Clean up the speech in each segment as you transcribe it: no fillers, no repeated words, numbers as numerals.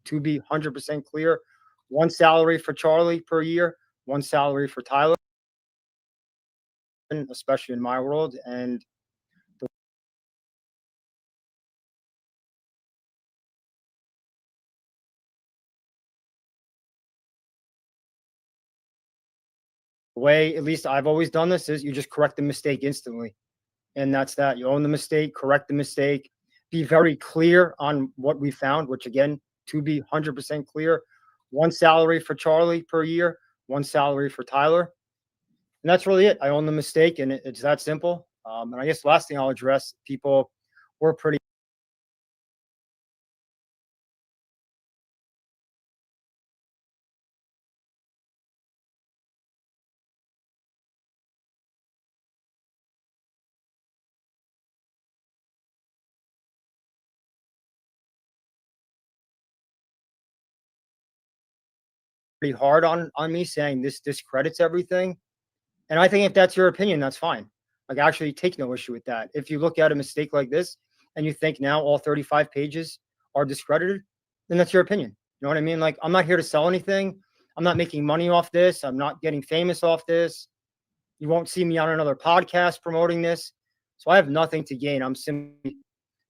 to be 100% clear, one salary for Charlie per year, one salary for Tyler, especially in my world. And the way, at least I've always done this, is you just correct the mistake instantly. And that's that. You own the mistake, correct the mistake, be very clear on what we found, which again, to be 100% clear, one salary for Charlie per year, one salary for Tyler. And that's really it. I own the mistake, and it's that simple. And I guess the last thing I'll address, people were pretty hard on me, saying this discredits everything. And I think if that's your opinion, that's fine. Like, actually take no issue with that. If you look at a mistake like this and you think now all 35 pages are discredited, then that's your opinion. You know what I mean? Like, I'm not here to sell anything. I'm not making money off this. I'm not getting famous off this. You won't see me on another podcast promoting this. So I have nothing to gain. I'm simply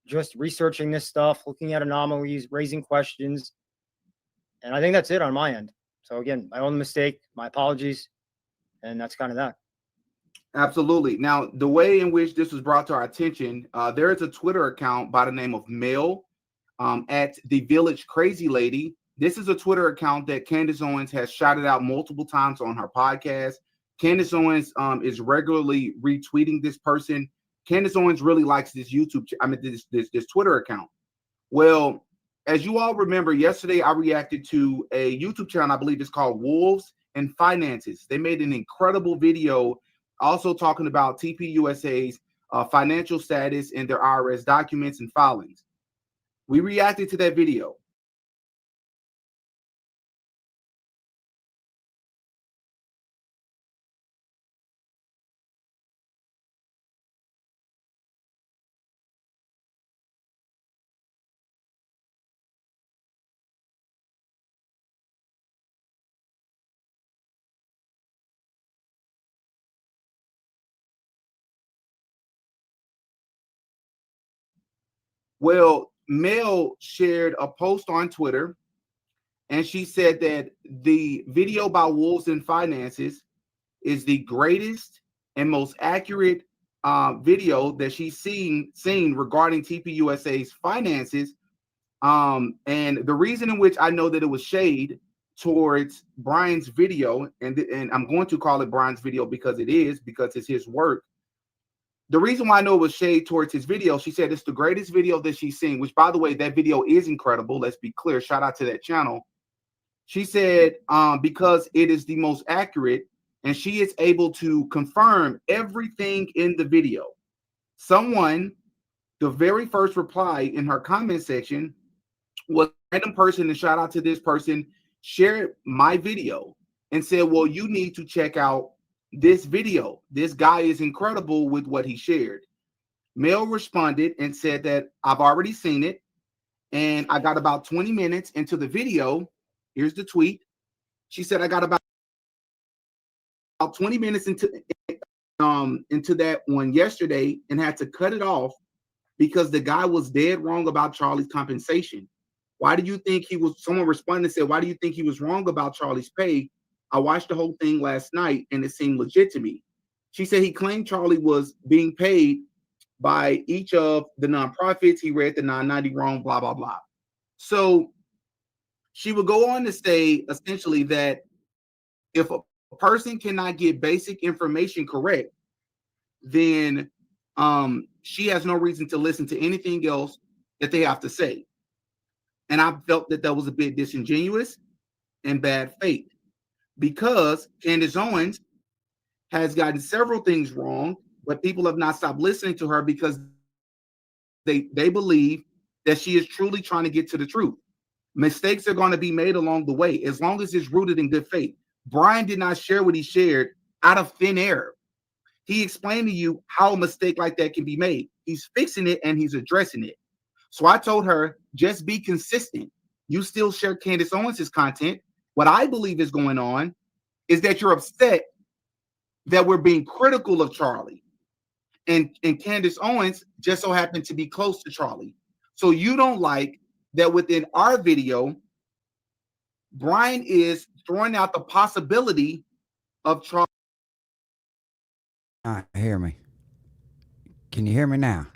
just researching this stuff, looking at anomalies, raising questions. And I think that's it on my end. So again, my own mistake, my apologies. And that's kind of that. Absolutely. Now, the way in which this was brought to our attention, there is a Twitter account by the name of Mel at the Village Crazy Lady. This is a Twitter account that Candace Owens has shouted out multiple times on her podcast. Candace Owens is regularly retweeting this person. Candace Owens really likes this this Twitter account. Well, as you all remember, yesterday I reacted to a YouTube channel, I believe it's called Wolves and Finances. They made an incredible video also talking about TPUSA's financial status and their IRS documents and filings. We reacted to that video. Well, Mel shared a post on Twitter, and she said that the video by Wolves and Finances is the greatest and most accurate video that she's seen regarding TPUSA's finances. And the reason in which I know that it was shade towards Brian's video, and I'm going to call it Brian's video because it's his work. The reason why I know it was shade towards his video, she said it's the greatest video that she's seen, which, by the way, that video is incredible. Let's be clear. Shout out to that channel. She said because it is the most accurate, and she is able to confirm everything in the video. The very first reply in her comment section was a random person, and shout out to this person, shared my video and said, well, you need to check out this video. This guy is incredible with what he shared. Mel responded and said that I've already seen it, and I got about 20 minutes into the video. Here's the tweet. She said I got about 20 minutes into that one yesterday and had to cut it off because the guy was dead wrong about Charlie's compensation. Why do you think someone responded and said, why do you think he was wrong about Charlie's pay? I watched the whole thing last night and it seemed legit to me. She said he claimed Charlie was being paid by each of the nonprofits. He read the 990 wrong, blah, blah, blah. So she would go on to say essentially that if a person cannot get basic information correct, then she has no reason to listen to anything else that they have to say. And I felt that was a bit disingenuous and bad faith, because Candace Owens has gotten several things wrong, but people have not stopped listening to her because they believe that she is truly trying to get to the truth. Mistakes are going to be made along the way, as long as it's rooted in good faith. Brian did not share what he shared out of thin air. He explained to you how a mistake like that can be made. He's fixing it and he's addressing it. So I told her, just be consistent. You still share Candace Owens' content. What I believe is going on is that you're upset that we're being critical of Charlie. And Candace Owens just so happened to be close to Charlie. So you don't like that within our video, Brian is throwing out the possibility of Charlie. Hear me. Can you hear me now?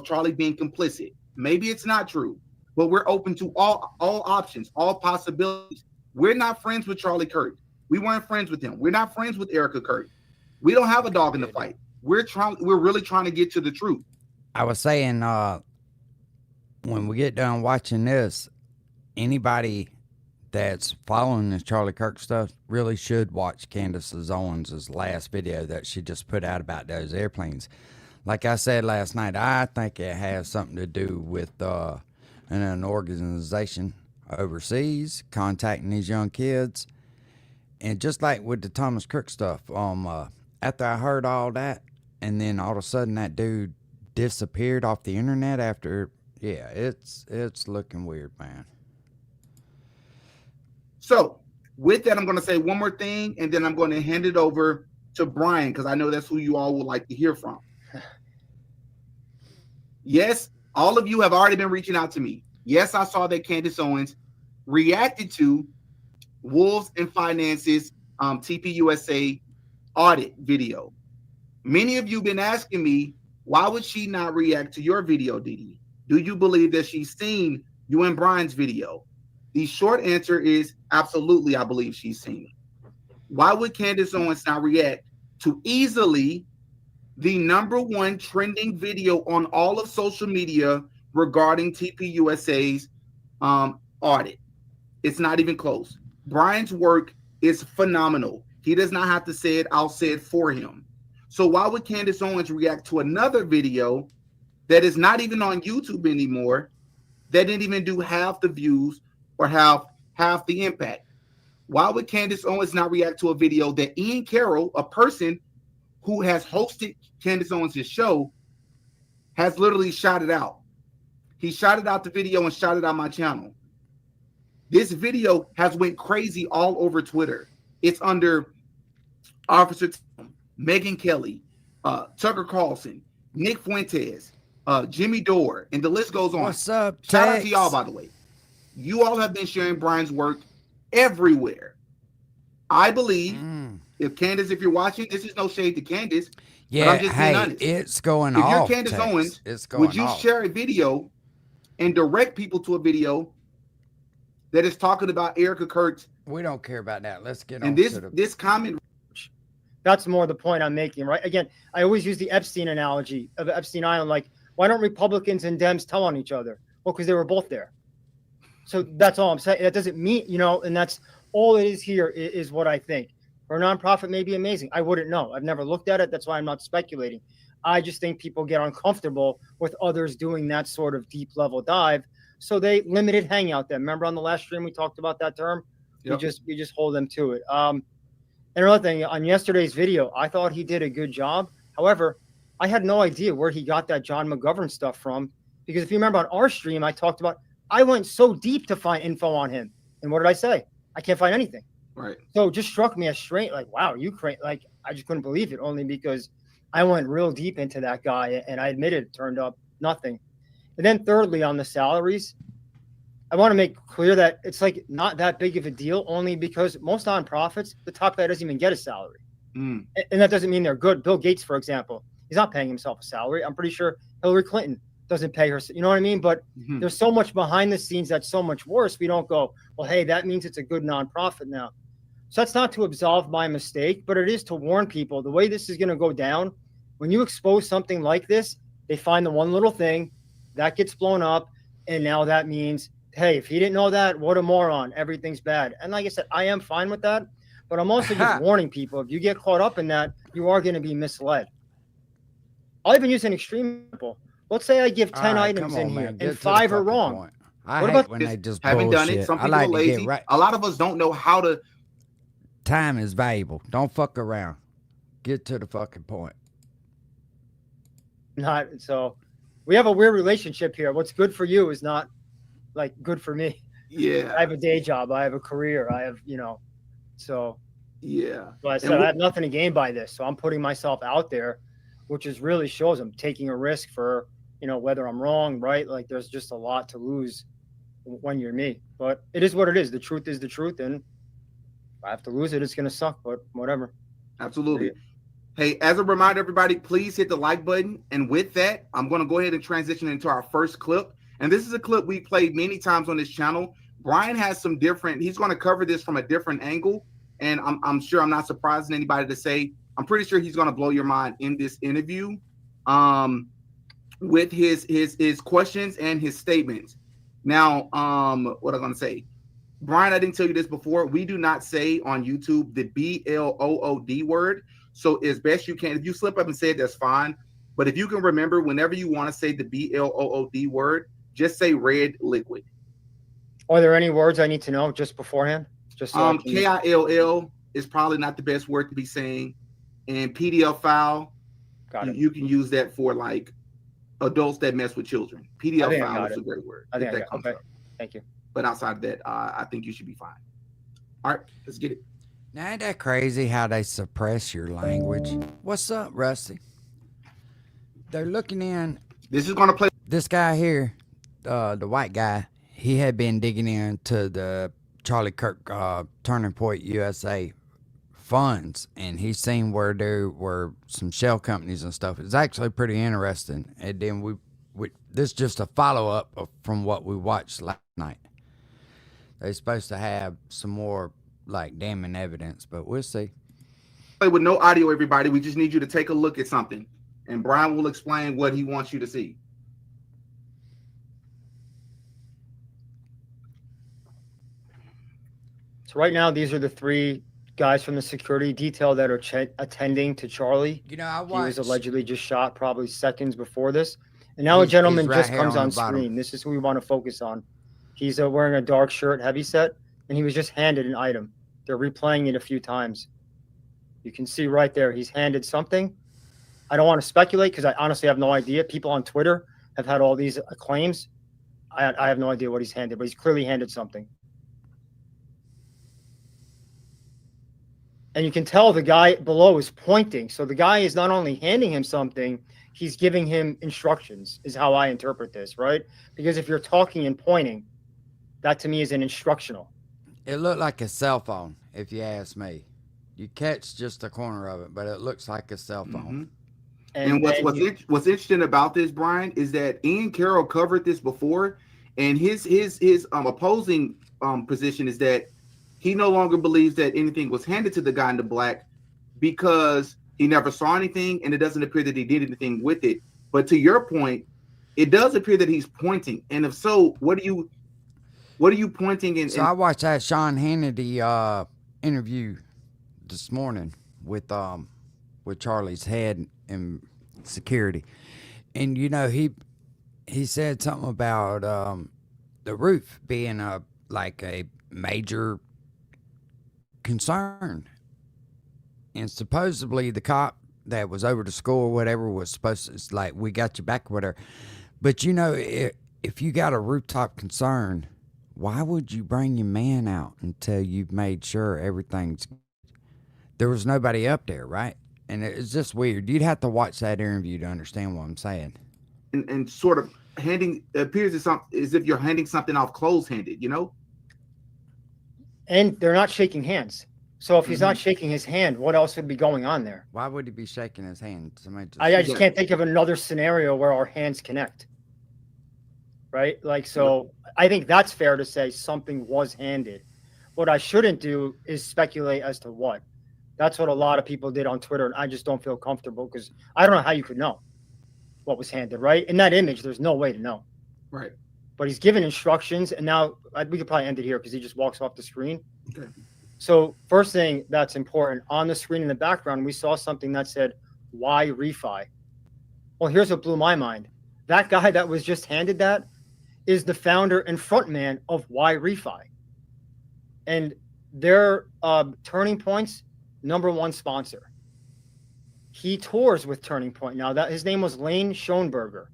Charlie being complicit. Maybe it's not true, but we're open to all options, all possibilities. We're not friends with Charlie Kirk. We weren't friends with him. We're not friends with Erica Kirk. We don't have a dog in the fight. We're really trying to get to the truth. I was saying, when we get done watching this, anybody that's following this Charlie Kirk stuff really should watch Candace Owens' last video that she just put out about those airplanes. Like I said last night, I think it has something to do with an organization overseas contacting these young kids. And just like with the Thomas Kirk stuff, after I heard all that, and then all of a sudden that dude disappeared off the internet after, yeah, it's looking weird, man. So with that, I'm going to say one more thing, and then I'm going to hand it over to Brian, because I know that's who you all would like to hear from. Yes, all of you have already been reaching out to me. Yes, I saw that Candace Owens reacted to Wolves and Finances TPUSA audit video. Many of you have been asking me, why would she not react to your video, Didi? Do you believe that she's seen you and Brian's video? The short answer is absolutely, I believe she's seen it. Why would Candace Owens not react to easily the #1 trending video on all of social media regarding TPUSA's audit? It's not even close. Brian's work is phenomenal. He does not have to say it. I'll say it for him. So why would Candace Owens react to another video that is not even on YouTube anymore, that didn't even do half the views or half the impact? Why would Candace Owens not react to a video that Ian Carroll, a person who has hosted Candace Owens' show, has literally shot it out? He shot it out the video and shot it on my channel. This video has went crazy all over Twitter. It's under Officer Tim, Megyn Kelly, Tucker Carlson, Nick Fuentes, Jimmy Dore, and the list goes on. What's up, Shout out Tex? to y'all, by the way. You all have been sharing Brian's work everywhere. I believe if you're watching, this is no shade to Candace. Yeah, but I'm just being hey, honest. it's going If off. you're Candace Tex. Owens, it's going would you off. share a video and direct people to a video that is talking about Erica Kirk's? We don't care about that. Let's get And on this to the... this comment. That's more the point I'm making, right? Again, I always use the Epstein analogy of Epstein Island. Like, why don't Republicans and Dems tell on each other? Well, because they were both there. So that's all I'm saying. That doesn't mean, and that's all it is here is what I think. For a nonprofit may be amazing. I wouldn't know. I've never looked at it. That's why I'm not speculating. I just think people get uncomfortable with others doing that sort of deep level dive. So they limited hangout them. Remember on the last stream we talked about that term? Yep. We just hold them to it. And another thing, on yesterday's video, I thought he did a good job. However, I had no idea where he got that John McGovern stuff from. Because if you remember on our stream, I went so deep to find info on him. And what did I say? I can't find anything. Right. So it just struck me as strange, like, wow, like, I just couldn't believe it, only because I went real deep into that guy, and I admitted it turned up nothing. And then thirdly, on the salaries, I want to make clear that it's like not that big of a deal, only because most nonprofits, the top guy doesn't even get a salary. And that doesn't mean they're good. Bill Gates, for example, he's not paying himself a salary. I'm pretty sure Hillary Clinton doesn't pay her, you know what I mean? But there's so much behind the scenes that's so much worse. We don't go, well, hey, that means it's a good nonprofit now. So that's not to absolve my mistake, but it is to warn people the way this is going to go down. When you expose something like this, they find the one little thing that gets blown up. And now that means, hey, if he didn't know that, what a moron. Everything's bad. And like I said, I am fine with that. But I'm also just warning people, if you get caught up in that, you are going to be misled. I'll even use an extreme example. Let's say I give 10 items in here and 5 are wrong. Point. I What hate about when they just haven't bullshit. done it. Some I people like are to lazy. get right. A lot of us don't know how to. Time is valuable. Don't fuck around. Get to the fucking point. Not so we have a weird relationship here. What's good for you is not like good for me. Yeah. I have a day job. I have a career. I have, so Yeah. I And said, I have nothing to gain by this. So I'm putting myself out there, which is really shows I'm taking a risk for, whether I'm wrong, right? Like there's just a lot to lose when you're me, but it is what it is. The truth is the truth. And if I have to lose it, it's going to suck, but whatever. Absolutely. Hey, as a reminder, everybody, please hit the like button. And with that, I'm going to go ahead and transition into our first clip. And this is a clip we played many times on this channel. Brian has some different, he's going to cover this from a different angle. And I'm sure I'm not surprising anybody to say, I'm pretty sure he's going to blow your mind in this interview with his questions and his statements. Now, what I'm going to say, Brian, I didn't tell you this before. We do not say on YouTube the BLOOD word. So as best you can, if you slip up and say it, that's fine. But if you can remember, whenever you want to say the BLOOD word, just say red liquid. Are there any words I need to know just beforehand? Just so KILL is probably not the best word to be saying. And PDF file, you can use that for like adults that mess with children. PDF file is a great word. I think okay. Thank you. But outside of that, I think you should be fine. All right, let's get it. Now, ain't that crazy how they suppress your language? What's up, Rusty? They're looking in. This is going to play. This guy here, the white guy, he had been digging into the Charlie Kirk Turning Point USA funds, and he's seen where there were some shell companies and stuff. It's actually pretty interesting. And then we this is just a follow-up from what we watched last night. They're supposed to have some more like damning evidence, but we'll see. With no audio, everybody, we just need you to take a look at something, and Brian will explain what he wants you to see. So right now, these are the three guys from the security detail that are attending to Charlie. You know, he was allegedly just shot probably seconds before this, and now a gentleman right just comes on screen. Bottom. This is who we want to focus on. He's wearing a dark shirt, heavy set, and he was just handed an item. They're replaying it a few times. You can see right there, he's handed something. I don't want to speculate because I honestly have no idea. People on Twitter have had all these claims. I have no idea what he's handed, but he's clearly handed something. And you can tell the guy below is pointing. So the guy is not only handing him something, he's giving him instructions, is how I interpret this, right? Because if you're talking and pointing, that to me is an instructional. It looked like a cell phone, if you ask me. You catch just the corner of it, but it looks like a cell phone. And what's interesting about this, Brian, is that Ian Carroll covered this before, and his opposing position is that he no longer believes that anything was handed to the guy in the black because he never saw anything, and it doesn't appear that he did anything with it. But to your point, it does appear that he's pointing. And if so, what are you pointing in? So I watched that Sean Hannity interview this morning with Charlie's head in security, and you know he said something about the roof being a major concern, and supposedly the cop that was over the school or whatever was supposed to, it's like, we got you back or whatever. But you know, if you got a rooftop concern, why would you bring your man out until you've made sure everything's, there was nobody up there, right? And it's just weird. You'd have to watch that interview to understand what I'm saying. And sort of handing, it appears as if you're handing something off closed-handed, you know? And they're not shaking hands. So if he's not shaking his hand, what else would be going on there? Why would he be shaking his hand? I just can't think of another scenario where our hands connect. Right? Like, so I think that's fair to say something was handed. What I shouldn't do is speculate as to what. That's what a lot of people did on Twitter, and I just don't feel comfortable because I don't know how you could know what was handed, right? In that image, there's no way to know. Right. But he's given instructions, and now we could probably end it here because he just walks off the screen. Okay. So first thing that's important, on the screen in the background, we saw something that said, why refi? Well, here's what blew my mind. That guy that was just handed that is the founder and frontman of Why Refi. And their Turning Point's #1 sponsor. He tours with Turning Point now. That his name was Lane Schoenberger.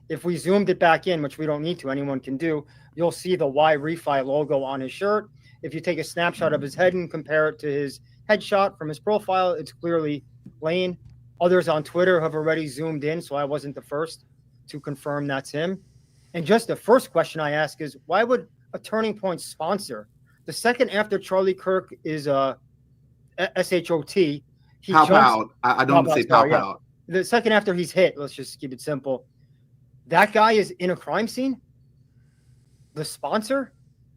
If we zoomed it back in, which we don't need to, anyone can do, you'll see the Y Refi logo on his shirt. If you take a snapshot of his head and compare it to his headshot from his profile, it's clearly Lane. Others on Twitter have already zoomed in, so I wasn't the first to confirm that's him. And just the first question I ask is, why would a Turning Point sponsor? The second after Charlie Kirk is SHOT, he Pow jumps. pow. I don't say pow sorry, yeah. pow. The second after he's hit, let's just keep it simple. That guy is in a crime scene. The sponsor,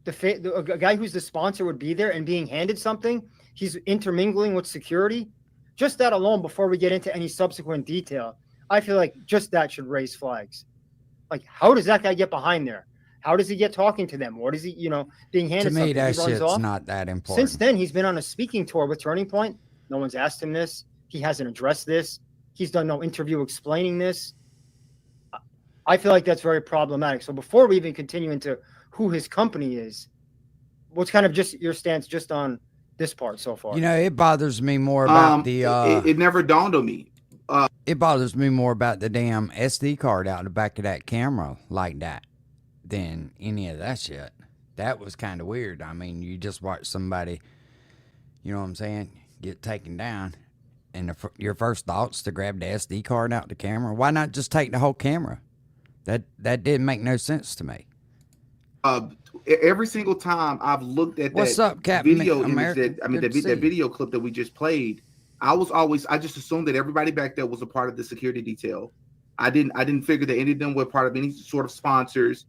a guy who's the sponsor would be there and being handed something. He's intermingling with security. Just that alone, before we get into any subsequent detail, I feel like just that should raise flags. Like, how does that guy get behind there? How does he get talking to them? What is he, being handed To me, something? that He runs shit's off. not that important. Since then, he's been on a speaking tour with Turning Point. No one's asked him this. He hasn't addressed this. He's done no interview explaining this. I feel like that's very problematic. So before we even continue into who his company is, what's kind of just your stance just on this part so far? It bothers me more about it never dawned on me. It bothers me more about the damn SD card out the back of that camera like that than any of that shit. That was kind of weird. I mean, you just watch somebody, you know what I'm saying, get taken down, and your first thought's to grab the SD card out the camera. Why not just take the whole camera? That didn't make no sense to me. Every single time I've looked at What's that up, Captain video America? image, that Good to see you. video clip that we just played, I just assumed that everybody back there was a part of the security detail. I didn't figure that any of them were part of any sort of sponsors,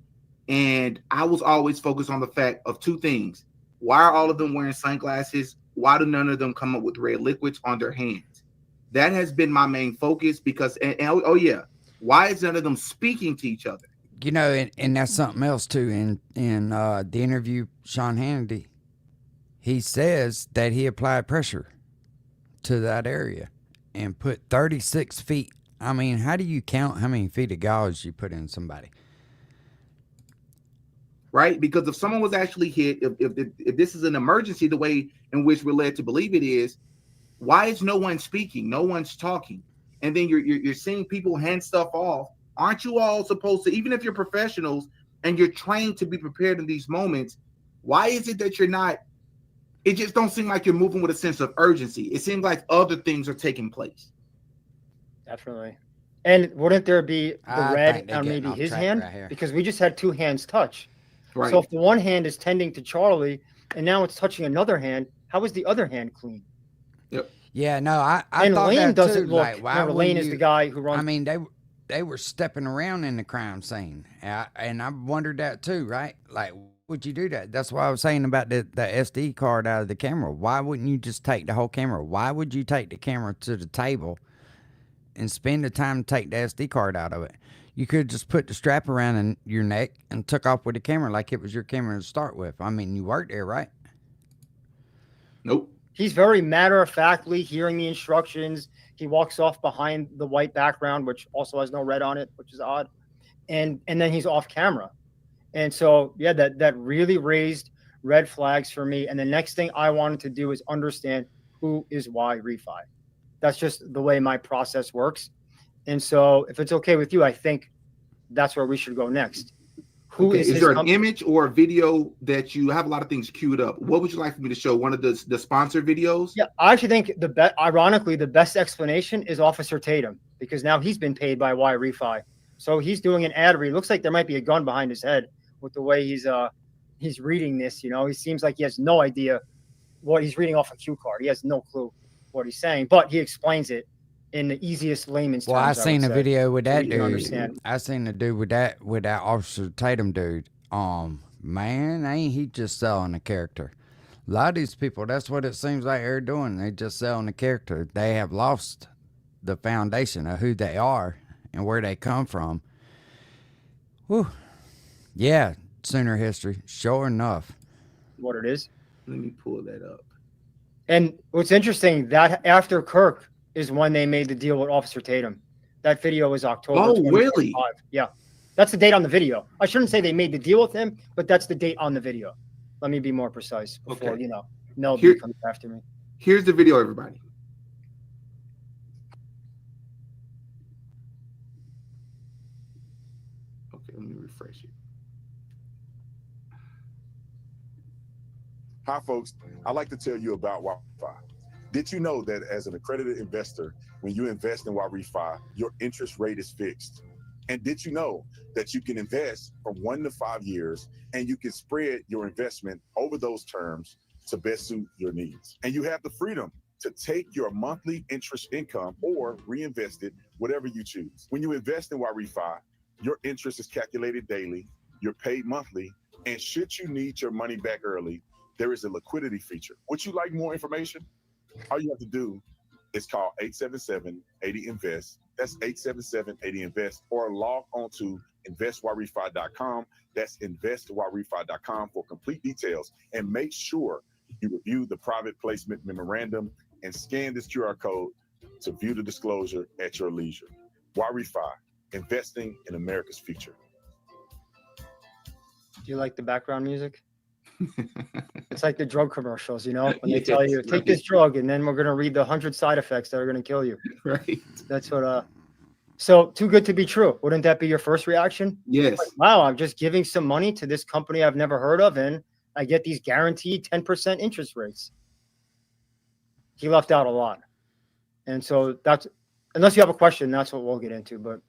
and I was always focused on the fact of two things: why are all of them wearing sunglasses? Why do none of them come up with red liquids on their hands? That has been my main focus because, oh yeah, why is none of them speaking to each other? And that's something else too. In the interview, Sean Hannity, he says that he applied pressure to that area and put 36 feet. I mean, how do you count how many feet of gauze you put in somebody? Right? Because if someone was actually hit, if this is an emergency, the way in which we're led to believe it is, why is no one speaking? No one's talking. And then you're seeing people hand stuff off. Aren't you all supposed to, even if you're professionals and you're trained to be prepared in these moments, why is it that you're not? It just don't seem like you're moving with a sense of urgency. It seems like other things are taking place. Definitely. And wouldn't there be the I red think they're on getting maybe off his track hand? right here. Because we just had two hands touch. Right. So if the one hand is tending to Charlie and now it's touching another hand, how is the other hand clean? Yeah, no, I And thought Lane that doesn't too. look. Like, why Remember, wouldn't Lane is you- the guy who runs. I mean, they were stepping around in the crime scene, and I wondered that too, right? Like, would you do that? That's why I was saying about the SD card out of the camera. Why wouldn't you just take the whole camera? Why would you take the camera to the table and spend the time to take the SD card out of it? You could just put the strap around your neck and took off with the camera like it was your camera to start with. I mean, you worked there, right? Nope. He's very matter-of-factly hearing the instructions. He walks off behind the white background, which also has no red on it, which is odd. And then he's off camera. And so, yeah, that really raised red flags for me. And the next thing I wanted to do is understand who is Y Refi. That's just the way my process works. And so if it's okay with you, I think that's where we should go next. Who Okay, is is his there an company? image or a video that you have a lot of things queued up? What would you like for me to show? One of the sponsored videos? Yeah, I actually think ironically, the best explanation is Officer Tatum, because now he's been paid by Y Refi. So he's doing an ad read. Looks like there might be a gun behind his head with the way he's reading this. He seems like he has no idea what he's reading off a cue card. He has no clue what he's saying, but he explains it in the easiest layman's Well, I terms. seen a video with that you can dude. understand. I seen the dude with that Officer Tatum dude. Man, ain't he just selling a character? A lot of these people, that's what it seems like they're doing. They just selling a character. They have lost the foundation of who they are and where they come from. Whew. Yeah, Sooner history, sure enough. What it is. Let me pull that up. And what's interesting, that after Kirk is when they made the deal with Officer Tatum. That video is October. Oh, really? 2025. Yeah. That's the date on the video. I shouldn't say they made the deal with him, but that's the date on the video. Let me be more precise before, Okay. Mel Here- comes after me. Here's the video, everybody. refresh it. Hi, folks. I'd like to tell you about YRefi. Did you know that as an accredited investor, when you invest in YRefi, your interest rate is fixed? And did you know that you can invest from 1 to 5 years and you can spread your investment over those terms to best suit your needs? And you have the freedom to take your monthly interest income or reinvest it, whatever you choose. When you invest in YRefi, your interest is calculated daily, you're paid monthly, and should you need your money back early, there is a liquidity feature. Would you like more information? All you have to do is call 877-80-INVEST. That's 877-80-INVEST, or log on to investyrrefi.com. That's investyrrefi.com for complete details. And make sure you review the private placement memorandum and scan this QR code to view the disclosure at your leisure. YRefi, investing in America's future. Do you like the background music? It's like the drug commercials, you know, when they Yes, tell you, right. take this drug, and then we're going to read the 100 side effects that are going to kill you. Right. That's what, so too good to be true. Wouldn't that be your first reaction? Yes. Like, wow, I'm just giving some money to this company I've never heard of, and I get these guaranteed 10% interest rates. He left out a lot. And so that's, unless you have a question, that's what we'll get into. But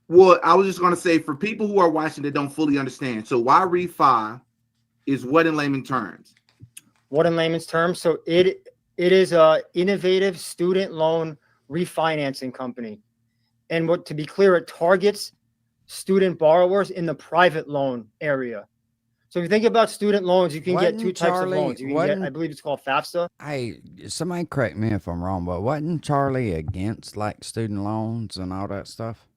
Well, I was just going to say, for people who are watching that don't fully understand, so YRefi is what in layman terms? what in layman's terms? So it is a innovative student loan refinancing company. And what, to be clear, it targets student borrowers in the private loan area. So if you think about student loans, you can get Wasn't two types Charlie- of loans. You can wasn't- get, I believe it's called FAFSA. Hey, somebody correct me if I'm wrong, but wasn't Charlie against like student loans and all that stuff?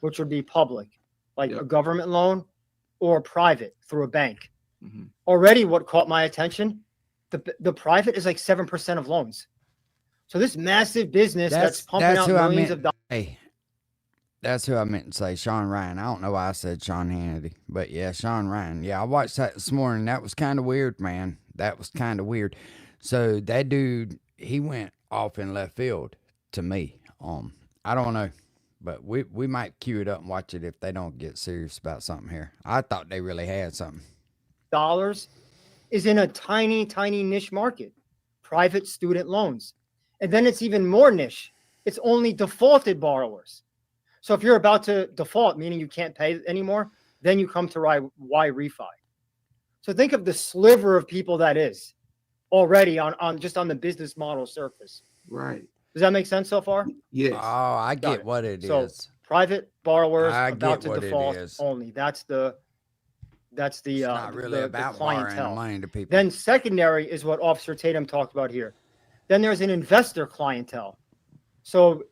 Which would be public, like Yep. a government loan, or private through a bank. Mhm. Already what caught my attention, the private is like 7% of loans. So this massive business that's pumping out who I millions meant. of dollars. Hey, that's who I meant to say, Sean Ryan. I don't know why I said Sean Hannity, but yeah, Sean Ryan. Yeah, I watched that this morning. That was kind of weird, man. That was kind of weird. So that dude, he went off in left field to me. I don't know, but we might cue it up and watch it if they don't get serious about something here. I thought they really had something. Dollars is in a tiny, tiny niche market, private student loans. And then it's even more niche. It's only defaulted borrowers. So if you're about to default, meaning you can't pay anymore, then you come to YRefi. So think of the sliver of people that is already on just on the business model surface. Right. Does that make sense so far? Yes. Oh, I Got get it. what it is. So private borrowers I about get to what it default is. only. That's the It's not really the about borrowing clientele. money to people. Then secondary is what Officer Tatum talked about here. Then there's an investor clientele. So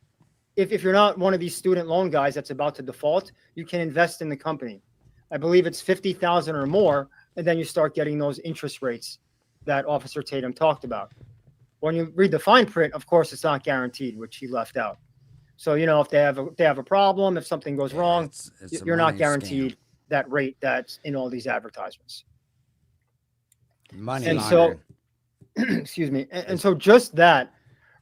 if you're not one of these student loan guys that's about to default, you can invest in the company. I believe it's 50,000 or more, and then you start getting those interest rates that Officer Tatum talked about. When you read the fine print, of course, it's not guaranteed, which he left out. So you know if they have a problem, if something goes Yeah, wrong, it's a you're not money guaranteed that rate that's in all these advertisements. scam. Money And laundering. Excuse me. And so just that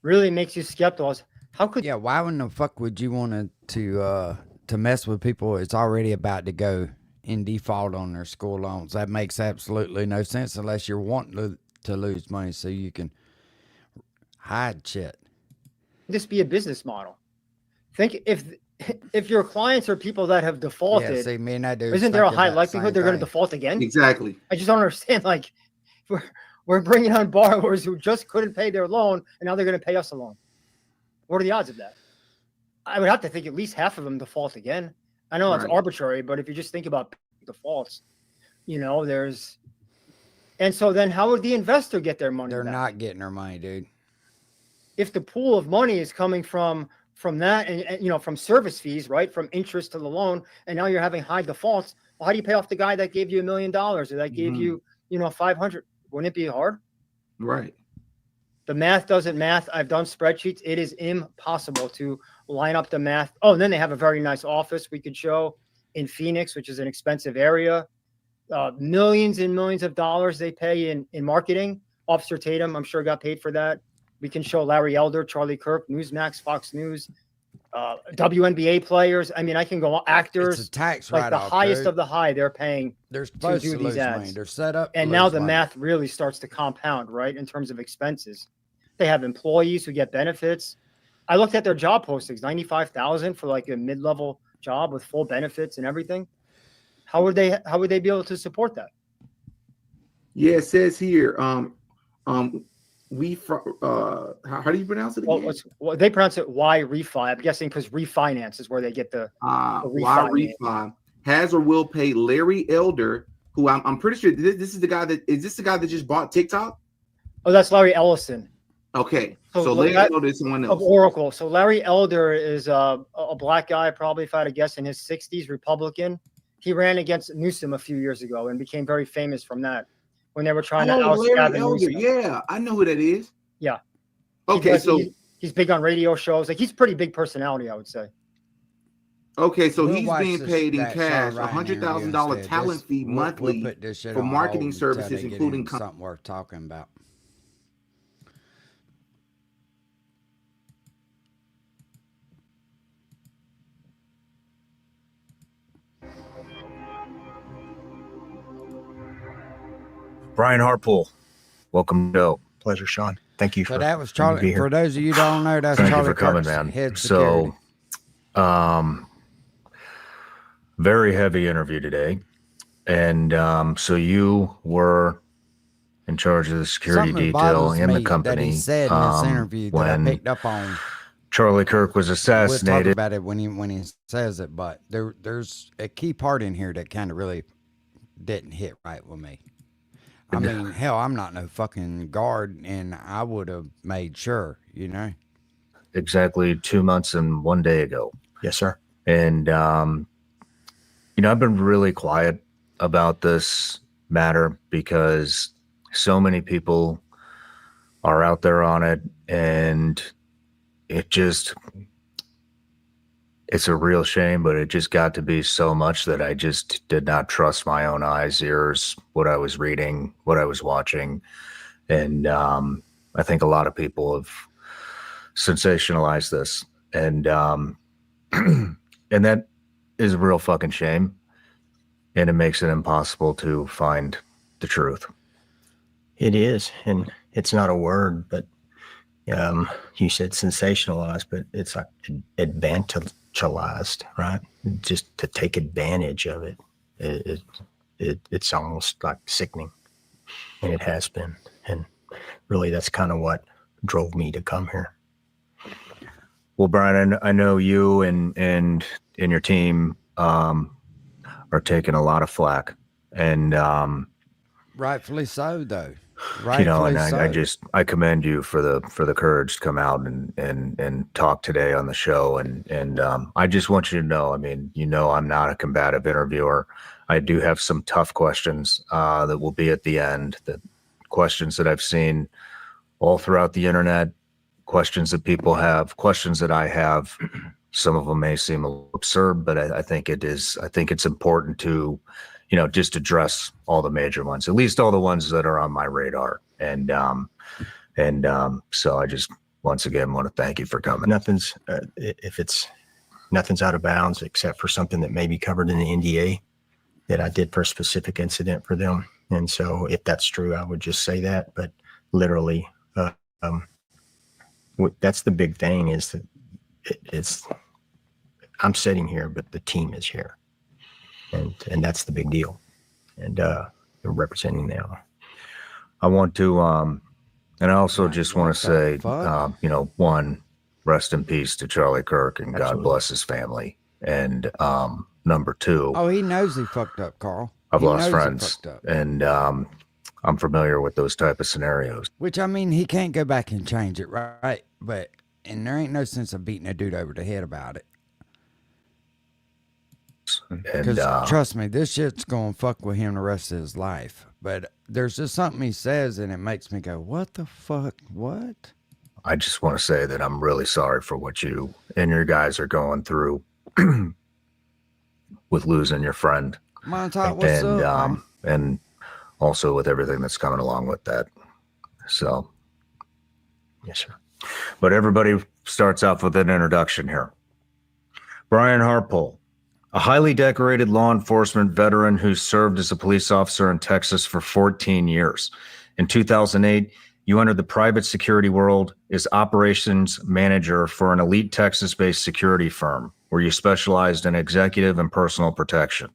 really makes you skeptical. How could Yeah, why in the fuck would you want to mess with people that's already about to go in default on their school loans? That makes absolutely no sense unless you're wanting to lose money so you can hide shit. this be a business model? Think if your clients are people that have Yeah, defaulted, see, me and that dude. isn't there a high likelihood they're going to default again? Exactly. I just don't understand. Like we're bringing on borrowers who just couldn't pay their loan, and now they're going to pay us a loan. What are the odds of that? I would have to think at least half of them default again. I know it's Right. arbitrary, but if you just think about defaults, you know, and so then how would the investor get their money They're back? not getting their money, dude. If the pool of money is coming from that and you know, from service fees, right, from interest to the loan, and now you're having high defaults, well, how do you pay off the guy that gave you $1 million or that gave Mhm. you 500? Wouldn't it be hard? Right. The math doesn't math. I've done spreadsheets. It is impossible to line up the math. Oh, and then they have a very nice office we could show in Phoenix, which is an expensive area. Millions and millions of dollars they pay in marketing. Officer Tatum, I'm sure, got paid for that. We can show Larry Elder, Charlie Kirk, Newsmax, Fox News. WNBA players. I mean, I can go on, It's actors, a tax like the write-off, highest dude. of the high, they're paying. They're supposed do to these lose money. ads. They're set up. And to now lose the money. math really starts to compound, right? In terms of expenses. They have employees who get benefits. I looked at their job postings, 95,000 for like a mid-level job with full benefits and everything. How would they be able to support that? Yeah, it says here, how do you pronounce it again? Well, they pronounce it Y refi. I'm guessing because refinance is where they get the Y refinance. refi has or will pay Larry Elder, who I'm pretty sure this is the guy that just bought TikTok. Oh, that's Larry Ellison. Okay, So so Larry Elder is someone of else. Oracle. So Larry Elder is a black guy, probably if I had to guess, in his 60s, Republican. He ran against Newsom a few years ago and became very famous from that when they were trying to oust Larry Gavin Elder. Newsom. Yeah, I know who that is. Yeah. Okay, he's big on radio shows. Like he's a pretty big personality, I would say. okay, so We'll he's watch being paid in that cash, show right in $100,000 instead. talent fee We'll monthly put this shit for on marketing hold until services, they get including into something worth talking about. Brian Harpool, welcome to the show. Pleasure, Sean. Thank you So for that was letting me be Charlie. here. For those of you who don't know, that's Thank you Charlie for coming, Kirk's man. head security. So, very heavy interview today. And so you were in charge of the security Something detail bothers in the me company. that he said in this interview that I when picked up on. Charlie Kirk was We'll talk assassinated. about it when he says it, but there's a key part in here that kind of really didn't hit right with me. I mean, hell, I'm not no fucking guard, and I would have made sure, you know. Exactly 2 months and 1 day ago. Yes, sir. And, I've been really quiet about this matter because so many people are out there on it, and it's a real shame, but it just got to be so much that I just did not trust my own eyes, ears, what I was reading, what I was watching. And I think a lot of people have sensationalized this. And and that is a real fucking shame. And it makes it impossible to find the truth. It is, and it's not a word, but you said sensationalized, but it's like advantagealized, right? Just to take advantage of it. It's almost like sickening, and it has been. And really, that's kind of what drove me to come here. Well, Brian, I know you and your team are taking a lot of flack, and Rightfully so, though. and Rightfully so. I commend you for the courage to come out and talk today on the show, and I just want you to know, I mean, I'm not a combative interviewer. I do have some tough questions that will be at the end, the questions that I've seen all throughout the internet, questions that people have, questions that I have. Some of them may seem a little absurd, but I think it's important to, just address all the major ones, at least all the ones that are on my radar. And so I just, once again, want to thank you for coming. Nothing's out of bounds except for something that may be covered in the NDA that I did for a specific incident for them. And so if that's true, I would just say that, but literally, that's the big thing is that I'm sitting here, but the team is here, and that's the big deal. And they're representing them. I want to, and I also just want to say, fuck? one, rest in peace to Charlie Kirk, and God Absolutely. bless his family. And number two, Oh, he knows he fucked up, Carl. I've He lost knows he friends, fucked up. and I'm familiar with those type of scenarios. Which, I mean, he can't go back and change it, right? And there ain't no sense of beating a dude over the head about it. And Because trust me, this shit's going to fuck with him the rest of his life. But there's just something he says, and it makes me go, what the fuck? What? I just want to say that I'm really sorry for what you and your guys are going through with losing your friend, Montauk, what's and up, man? and also with everything that's coming along with that. So, Yes, sir. but everybody starts off with an introduction here. Brian Harpole, a highly decorated law enforcement veteran who served as a police officer in Texas for 14 years. In 2008, you entered the private security world as operations manager for an elite Texas-based security firm where you specialized in executive and personal protection.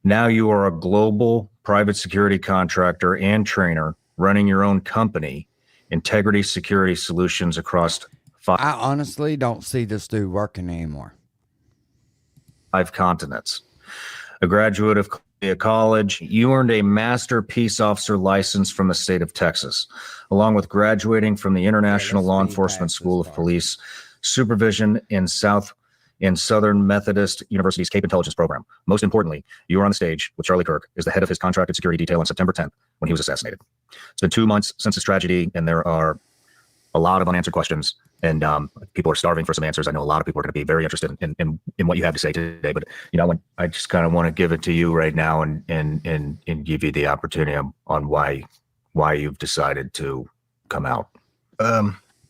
Now you are a global private security contractor and trainer running your own company, Integrity Security Solutions, across I honestly don't see this dude working anymore. 5 continents. A graduate of Columbia College, you earned a Master Peace Officer license from the state of Texas, along with graduating from the International let's Law speed Enforcement past School this of part. Police Supervision in Southern Methodist University's Cape Intelligence Program. Most importantly, you were on the stage with Charlie Kirk as the head of his contracted security detail on September 10th when he was assassinated. It's been 2 months since this tragedy, and there are a lot of unanswered questions, and people are starving for some answers. I know a lot of people are going to be very interested in what you have to say today, but I just kind of want to give it to you right now and give you the opportunity on why you've decided to come out.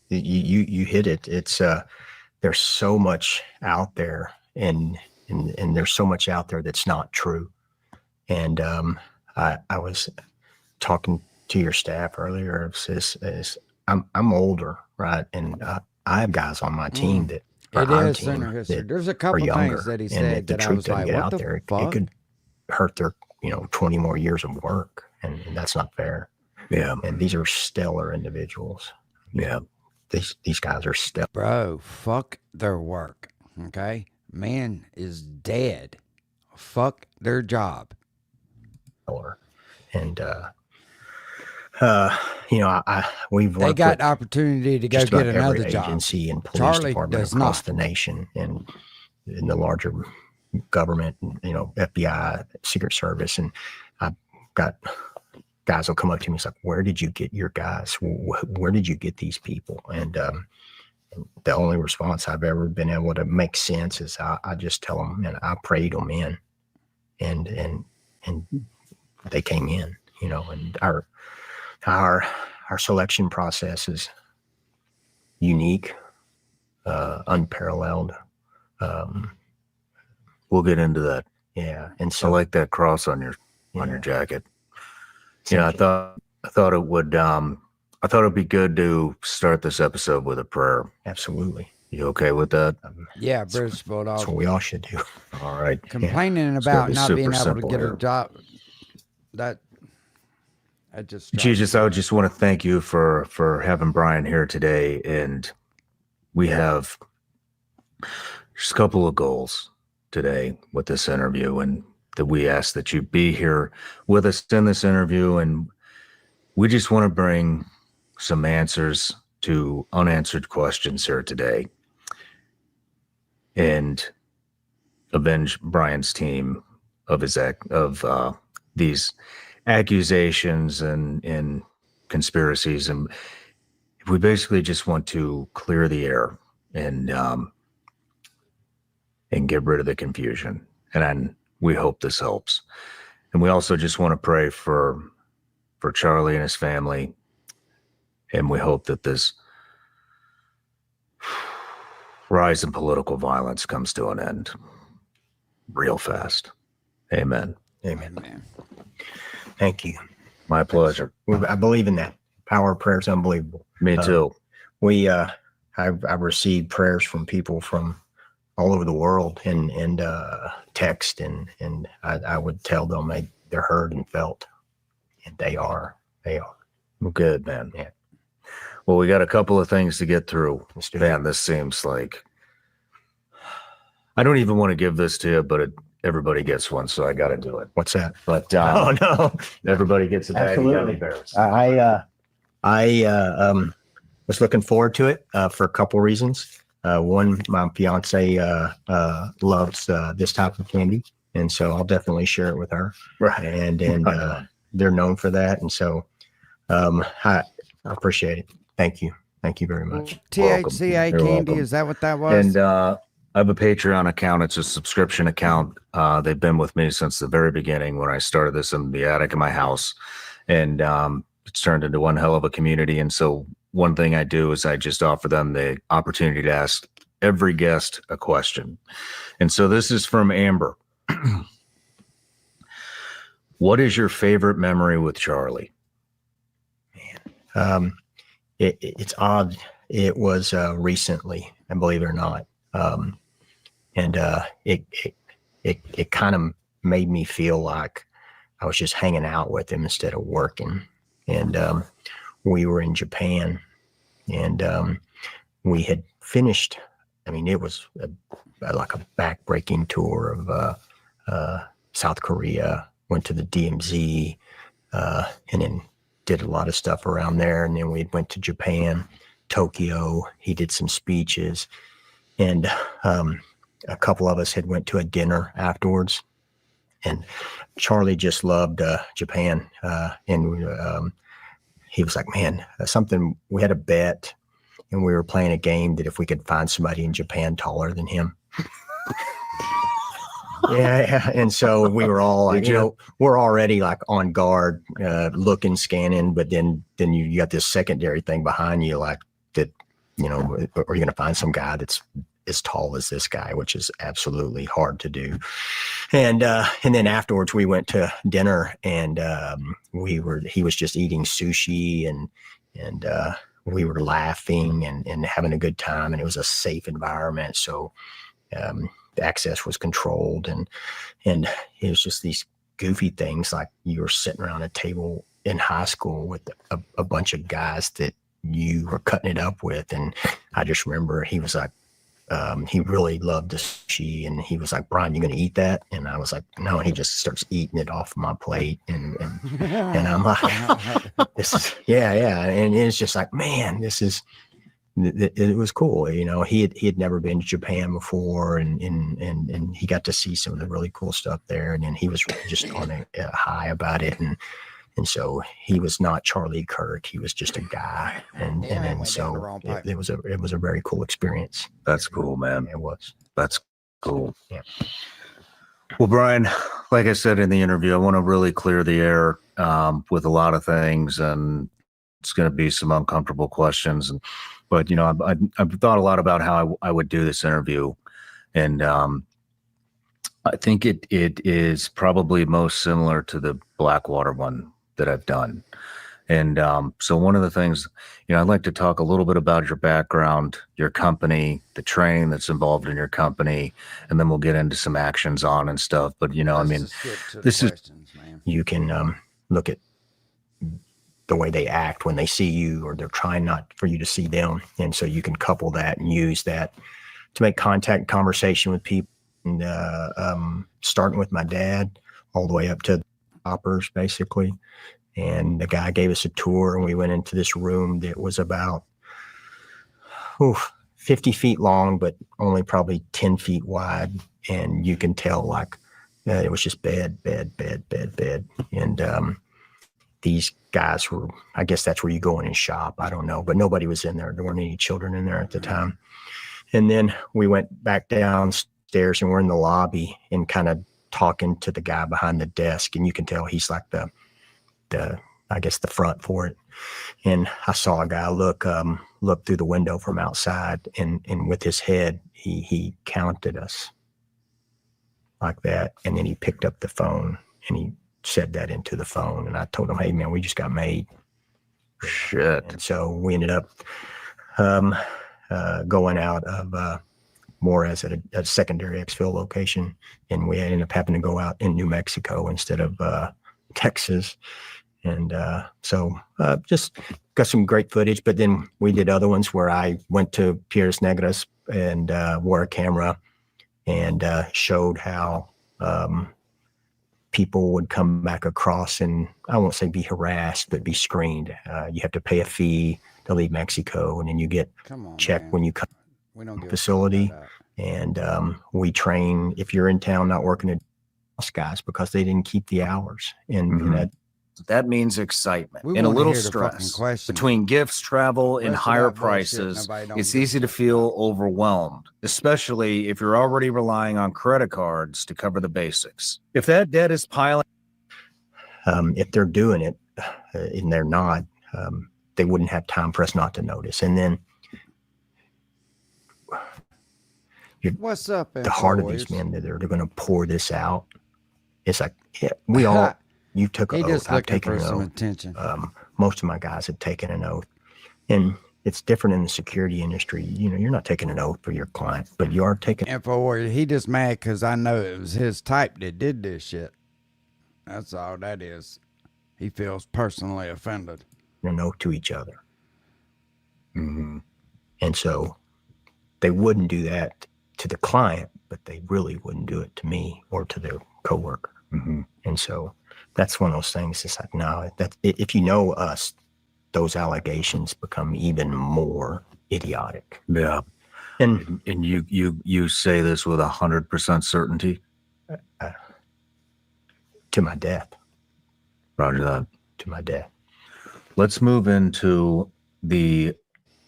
You hit it. It's there's so much out there, and there's so much out there that's not true. And I was talking to your staff earlier. I'm older, right? And I have guys on my team that are It our is team center history. that There's a are couple younger. things that he And said if the that I truth was doesn't like, get what out the there, it fuck? could hurt their 20 more years of work, and that's not fair. Yeah. And these are stellar individuals. Yeah. These guys are stellar. Bro, fuck their work. Okay? Man is dead. Fuck their job. And we've They worked got with the opportunity to go just get about every another job. agency and police Charlie department does across not. the nation, and in the larger government, FBI, Secret Service. And I've got guys will come up to me and say, where did you get your guys? Where did you get these people? And the only response I've ever been able to make sense is I just tell them, and I prayed them in, and they came in, and our selection process is unique, unparalleled. We'll get into that. Yeah. And I so like that cross on your jacket. I thought it would it'd be good to start this episode with a prayer. absolutely. You okay with that? Yeah, British Bulldog. That's what we all should do. All right. Complaining It's gonna about be not being super able to simple get here. a job. That just drives Jesus, me I just want to thank you for having Brian here today, and we have just a couple of goals today with this interview, and that we ask that you be here with us in this interview, and we just want to bring some answers to unanswered questions here today and avenge Brian's team of these accusations and conspiracies. And we basically just want to clear the air and get rid of the confusion. And we hope this helps. And we also just want to pray for Charlie and his family. And we hope that this rise in political violence comes to an end real fast. Amen. Amen. man. Thank you. My pleasure. I believe in that. Power of prayer is unbelievable. Me too. I've received prayers from people from all over the world and text, and I would tell them they're heard and felt, and they are. Well, good, man. Yeah. Well, we got a couple of things to get through. Let's do it. Man, this seems like I don't even want to give this to you, but everybody gets one, so I got to do it. What's that? But Oh no. everybody gets a bag of Absolutely. gummy bears. I was looking forward to it for a couple reasons. One, my fiance loves this type of candy, and so I'll definitely share it with her. Right. And Right on. they're known for that, and so I appreciate it. Thank you very much. THCA You're candy, welcome. is that what that was? And I have a Patreon account. It's a subscription account. They've been with me since the very beginning when I started this in the attic of my house. And it's turned into one hell of a community. And so one thing I do is I just offer them the opportunity to ask every guest a question. And so this is from Amber. What is your favorite memory with Charlie? It's odd. It was recently, and believe it or not, and it kind of made me feel like I was just hanging out with him instead of working. And we were in Japan, and we had finished. I mean, it was like a back-breaking tour of South Korea. Went to the DMZ, and then did a lot of stuff around there. And then we went to Japan, Tokyo. He did some speeches, and a couple of us had went to a dinner afterwards. And Charlie just loved Japan, and he was like, "Man, something." We had a bet, and we were playing a game that if we could find somebody in Japan taller than him. Yeah, and so we were all like, we're already like on guard, looking, scanning, but then you got this secondary thing behind you, like that, are you going to find some guy that's as tall as this guy, which is absolutely hard to do. And then afterwards we went to dinner, and he was just eating sushi, and we were laughing and having a good time, and it was a safe environment. So, the access was controlled, and it was just these goofy things, like you were sitting around a table in high school with a bunch of guys that you were cutting it up with. And I just remember he was like, he really loved the sushi, and he was like, "Brian, you gonna eat that?" And I was like, "No." And he just starts eating it off my plate, and I'm like, "This is yeah." And it's just like, man, this is. It was cool. He had never been to Japan before, and he got to see some of the really cool stuff there. And then he was just on a high about it. And so he was not Charlie Kirk. He was just a guy. And so it was a very cool experience. That's cool, man. It was. That's cool. Yeah. Well, Brian, like I said in the interview, I want to really clear the air with a lot of things, and it's going to be some uncomfortable questions. But I've thought a lot about how I would do this interview, and I think it is probably most similar to the Blackwater one that I've done. And so one of the things, I'd like to talk a little bit about your background, your company, the training that's involved in your company, and then we'll get into some actions on and stuff. But this is you can look at the way they act when they see you, or they're trying not for you to see them. And so you can couple that and use that to make contact and conversation with people. And starting with my dad all the way up to operators, basically. And the guy gave us a tour, and we went into this room that was about 50 feet long, but only probably 10 feet wide. And you can tell like it was just bed. And these guys were, I guess that's where you go in and shop. I don't know, but nobody was in there. There weren't any children in there at the time. And then we went back downstairs, and we're in the lobby and kind of talking to the guy behind the desk. And you can tell he's like the I guess the front for it. And I saw a guy look through the window from outside, and with his head, he counted us like that. And then he picked up the phone and he said that into the phone, and I told him, "Hey man, we just got made." Shit. And so we ended up going out of Juarez at a secondary exfil location, and we ended up having to go out in New Mexico instead of Texas. And so just got some great footage. But then we did other ones where I went to Piedras Negras and wore a camera and showed how people would come back across, and I won't say be harassed, but be screened. You have to pay a fee to leave Mexico, and then you get checked when you come to the facility. And we train, if you're in town not working at guys, because they didn't keep the hours. And that means excitement We and a wanna little hear the fucking stress question. between gifts, travel, and Rest of higher that bullshit, prices. nobody don't It's give a easy to fuck feel overwhelmed, especially if you're already relying on credit cards to cover the basics. If that debt is piling, if they're doing it and they're not, they wouldn't have time for us not to notice. And then What's up, the heart of these Infowars? men that they're going to pour this out. It's like, yeah, we all, you took He an just oath. I've looking taken for an some oath. attention. Most of my guys have taken an oath, and it's different in the security industry. You know, you're not taking an oath for your client, but you are taking Infowars, he just mad because I know it was his type that did this shit. That's all that is. He feels personally offended. an oath to each other. Mm-hmm. And so they wouldn't do that to the client, but they really wouldn't do it to me or to their coworker. Mm-hmm. And so that's one of those things. It's like, no, that if you know us, those allegations become even more idiotic. Yeah. And And you say this with 100% certainty? to my death, Roger that. to my death. Let's move into the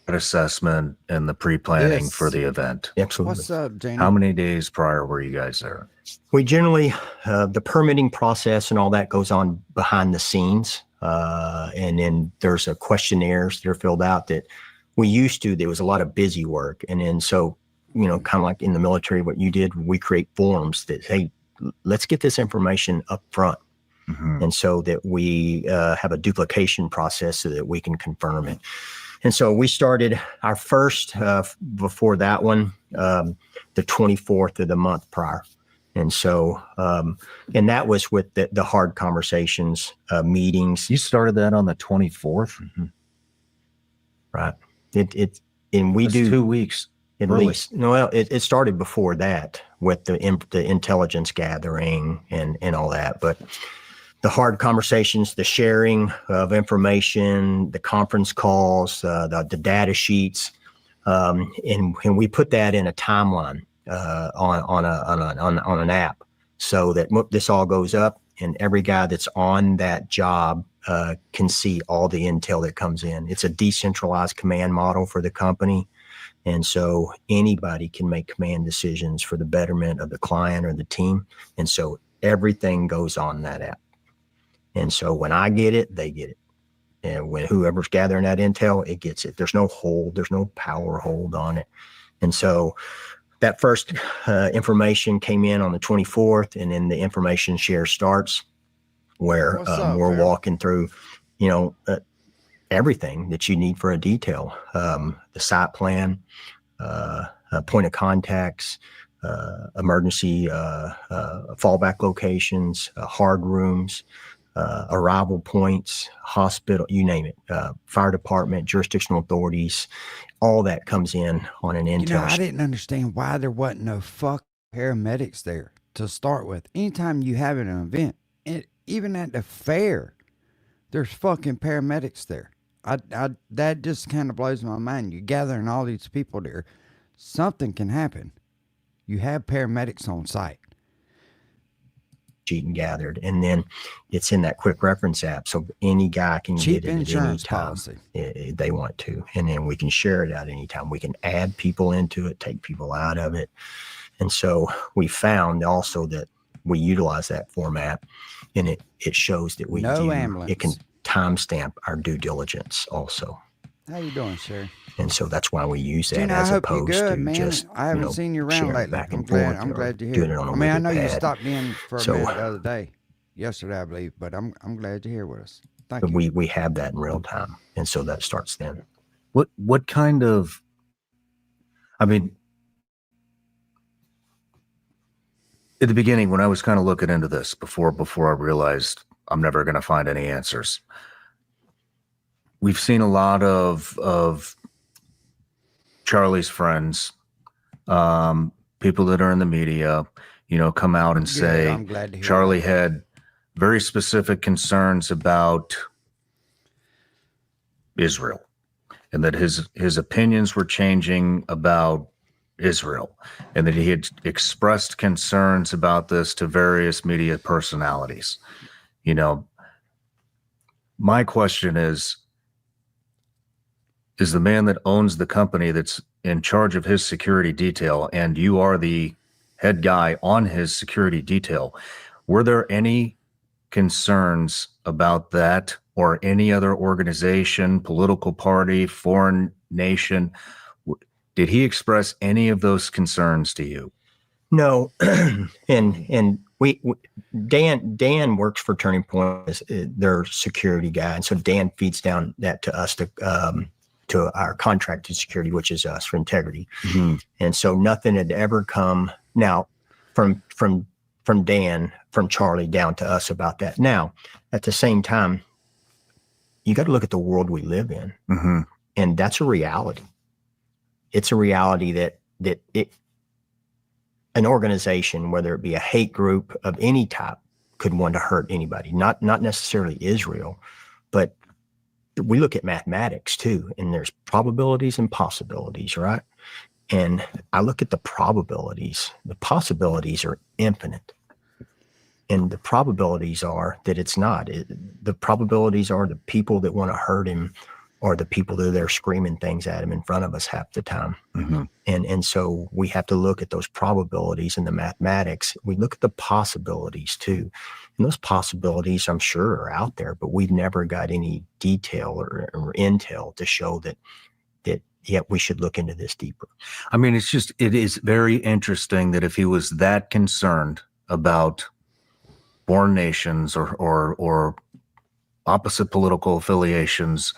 assessment and the pre-planning Yes. for the event. Absolutely. What's up, Janie? How many days prior were you guys there? We generally, the permitting process and all that goes on behind the scenes. And then there's a questionnaires that are filled out that we used to, there was a lot of busy work. And then so, you know, kind of like in the military, what you did, we create forms that, hey, let's get this information up front. Mm-hmm. And so that we have a duplication process so that we can confirm it. And so we started our first, before that one, the 24th of the month prior. And so, and that was with the hard conversations, meetings, You started that on the 24th? right? And we That's do 2 weeks. at early. least, no, well, it started before that with the intelligence gathering and all that. But the hard conversations, the sharing of information, the conference calls, the data sheets, and we put that in a timeline on an app, so that this all goes up, and every guy that's on that job can see all the intel that comes in. It's a decentralized command model for the company, and so anybody can make command decisions for the betterment of the client or the team, and so everything goes on that app. And so when I get it, they get it. And when whoever's gathering that intel, it gets it. There's no hold, there's no power hold on it. And so that first information came in on the 24th, and then the information share starts where What's up, we're Phil? walking through, you know, everything that you need for a detail, the site plan, point of contacts, emergency fallback locations, hard rooms, arrival points, hospital, you name it, fire department, jurisdictional authorities, all that comes in on an You know, intel I sheet. didn't understand why there wasn't no fuck paramedics there to start with. Anytime you have an event, even at the fair, there's fucking paramedics there. That just kind of blows my mind. You're gathering all these people there. Something can happen. You have paramedics on site. sheet and gathered, and then it's in that quick reference app, so any guy can Cheap get it at any insurance time policy. they want to, and then we can share it out anytime. We can add people into it, take people out of it, and so we found also that we utilize that format, and it shows that we No do. ambulance. It can timestamp our due diligence also, How you doing, Sherry? and so that's why we use that Gina, I as hope you're opposed good, to man. just I haven't you know, seen you around sharing lately. back I'm and glad. forth I'm or glad to hear. doing it on a I mean, I know Wiki you pad. stopped in for a So- minute the other day, yesterday, I believe. But I'm glad you're here with us. Thank But you. we have that in real time, and so that starts then. What kind of, I mean, at the beginning when I was kind of looking into this before I realized I'm never going to find any answers. We've seen a lot of Charlie's friends, people that are in the media, you know, come out and Good, say I'm glad to hear Charlie that. had very specific concerns about Israel, and that his opinions were changing about Israel, and that he had expressed concerns about this to various media personalities. You know, my question is the man that owns the company that's in charge of his security detail, and you are the head guy on his security detail, were there any concerns about that or any other organization, political party, foreign nation? Did he express any of those concerns to you? No, and Dan works for Turning Point as their security guy, and so Dan feeds down that to us to our contracted security, which is us for integrity. Mm-hmm. And so nothing had ever come now from Dan, from Charlie down to us about that. Now, at the same time, you got to look at the world we live in, Mm-hmm. and that's a reality. It's a reality that an organization, whether it be a hate group of any type, could want to hurt anybody. Not necessarily Israel, but we look at mathematics too, and there's probabilities and possibilities, right? And I look at the probabilities. The possibilities are infinite. And the probabilities are that it's not. The probabilities are the people that want to hurt him are the people that are there screaming things at him in front of us half the time. Mm-hmm. And so we have to look at those probabilities and the mathematics. We look at the possibilities too. And those possibilities, I'm sure, are out there, but we've never got any detail or intel to show that we should look into this deeper. I mean, it is very interesting that if he was that concerned about foreign nations or opposite political affiliations,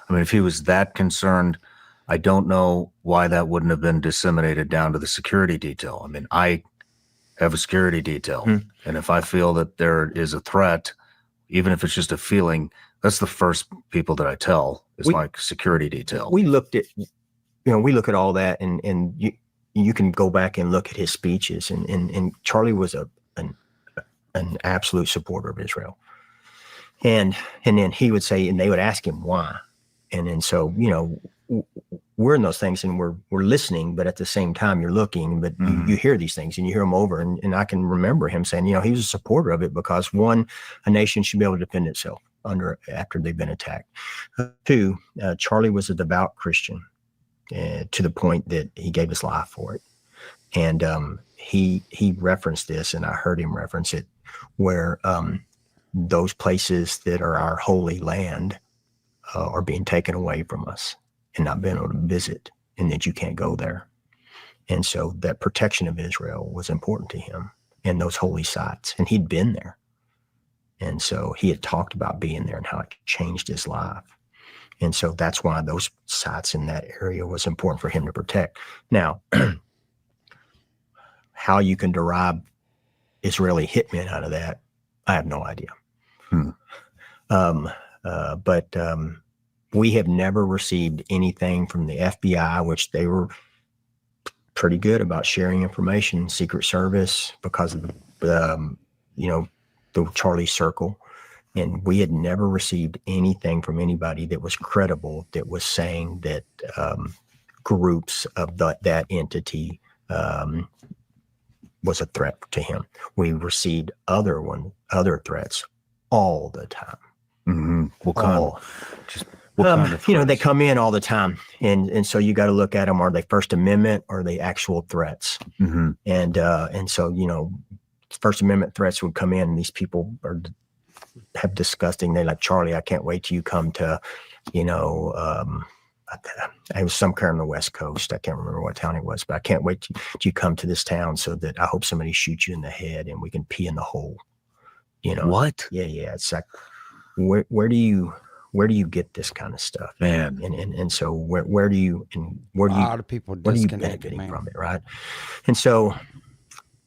I mean, if he was that concerned, I don't know why that wouldn't have been disseminated down to the security detail. I mean, I have a security detail, and if I feel that there is a threat, even if it's just a feeling, that's the first people that I tell is my security detail. We looked at, we look at all that, and you can go back and look at his speeches, and Charlie was an absolute supporter of Israel, and then he would say, and they would ask him why. And then so, we're in those things and we're listening, but at the same time you're looking, but you hear these things and you hear them over. And I can remember him saying, he was a supporter of it because one, a nation should be able to defend itself after they've been attacked. Two, Charlie was a devout Christian to the point that he gave his life for it. And he referenced this, and I heard him reference it, where those places that are our holy land are being taken away from us and not being able to visit, and that you can't go there. And so that protection of Israel was important to him and those holy sites. And he'd been there. And so he had talked about being there and how it changed his life. And so that's why those sites in that area was important for him to protect. Now, how you can derive Israeli hitmen out of that, I have no idea. But we have never received anything from the FBI, which they were pretty good about sharing information, Secret Service, because of the Charlie Circle. And we had never received anything from anybody that was credible, that was saying that groups of that entity was a threat to him. We received other threats all the time. Mm-hmm. What kind of they come in all the time. And so you got to look at them. Are they First Amendment or are they actual threats? Mm-hmm. And so, First Amendment threats would come in, and these people have disgusting. They're like, Charlie, I can't wait till you come to, I was somewhere on the West Coast. I can't remember what town it was, but I can't wait till you come to this town so that I hope somebody shoots you in the head and we can pee in the hole. What? Yeah. It's like, where do you get this kind of stuff, man? And so where do you a lot of people benefiting from it, right? And so,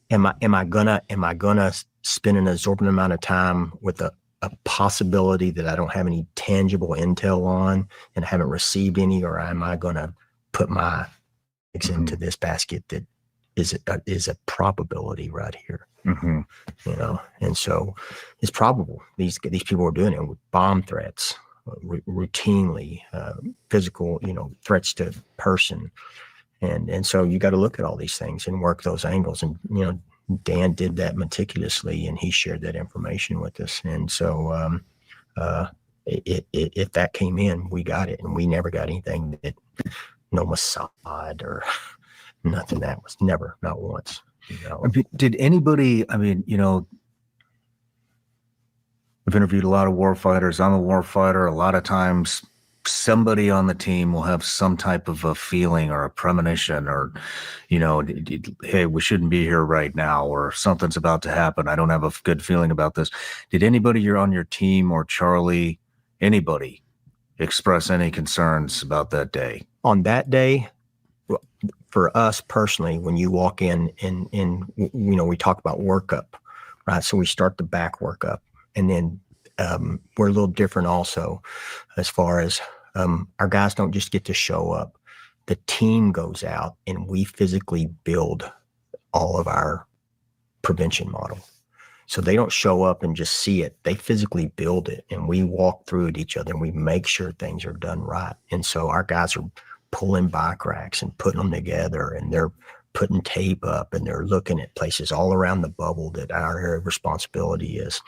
am I gonna spend an exorbitant amount of time with a possibility that I don't have any tangible intel on and haven't received any, or am I gonna put my eggs into this basket that is a probability right here? Mm-hmm. And so it's probable these people are doing it with bomb threats, routinely, physical, threats to person. And so you got to look at all these things and work those angles. And, Dan did that meticulously, and he shared that information with us. And so if that came in, we got it, and we never got anything that no Mossad or nothing. That was never, not once. Did anybody, I've interviewed a lot of war fighters. I'm a war fighter. A lot of times somebody on the team will have some type of a feeling or a premonition or, hey, we shouldn't be here right now, or something's about to happen. I don't have a good feeling about this. Did anybody you're on your team or Charlie, anybody express any concerns about that day? On that day, for us personally, when you walk in and we talk about workup, right? So we start the back workup, and then we're a little different also as far as our guys don't just get to show up. The team goes out and we physically build all of our prevention model. So they don't show up and just see it. They physically build it, and we walk through it each other and we make sure things are done right. And so our guys are pulling bike racks and putting them together, and they're putting tape up, and they're looking at places all around the bubble that our area of responsibility is.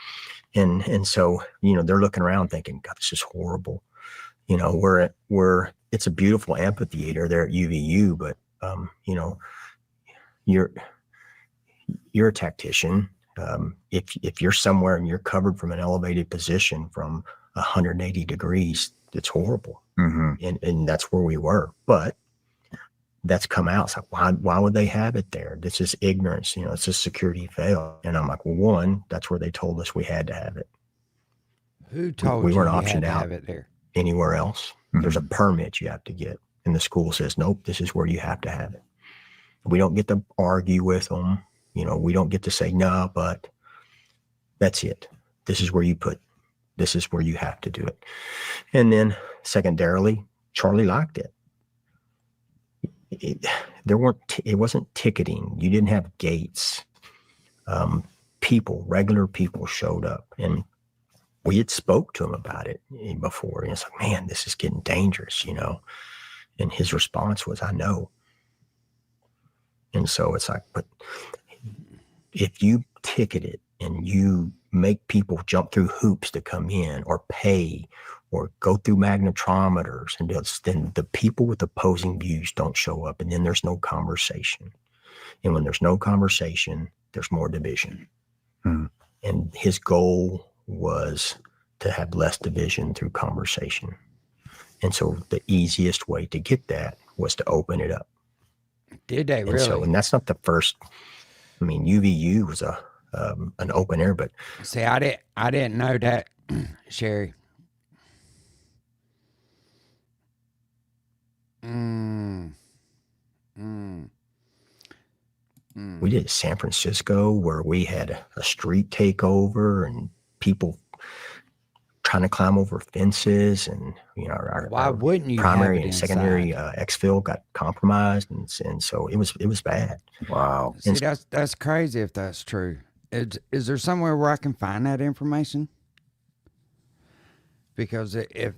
And so, they're looking around thinking, God, this is horrible. It's a beautiful amphitheater there at UVU, but, you're a tactician. If you're somewhere and you're covered from an elevated position from 180 degrees, it's horrible. Mm-hmm. And that's where we were, but that's come out. It's like, why would they have it there? This is ignorance. It's a security fail. And I'm like, well, one, that's where they told us we had to have it. Who told we you weren't you optioned had to out have it there? Anywhere else. Mm-hmm. There's a permit you have to get, and the school says, nope, this is where you have to have it. We don't get to argue with them. We don't get to say, no, but that's it. This is where you have to do it. And then secondarily, Charlie liked it. It wasn't ticketing. You didn't have gates. Regular people showed up, and we had spoke to him about it before. And it's like, man, this is getting dangerous, and his response was, I know. And so it's like, but if you ticket it and you make people jump through hoops to come in or pay or go through magnetometers, and then the people with opposing views don't show up, and then there's no conversation. And when there's no conversation, there's more division. And his goal was to have less division through conversation. And so the easiest way to get that was to open it up. Did they really? And that's not the first. I mean, UVU was an open air, but see, I didn't know that, Sherry. We did San Francisco, where we had a street takeover and people trying to climb over fences, and Why wouldn't you primary have it and secondary inside? exfil got compromised, and so it was bad. Wow. See, that's crazy if that's true. Is there somewhere where I can find that information? Because if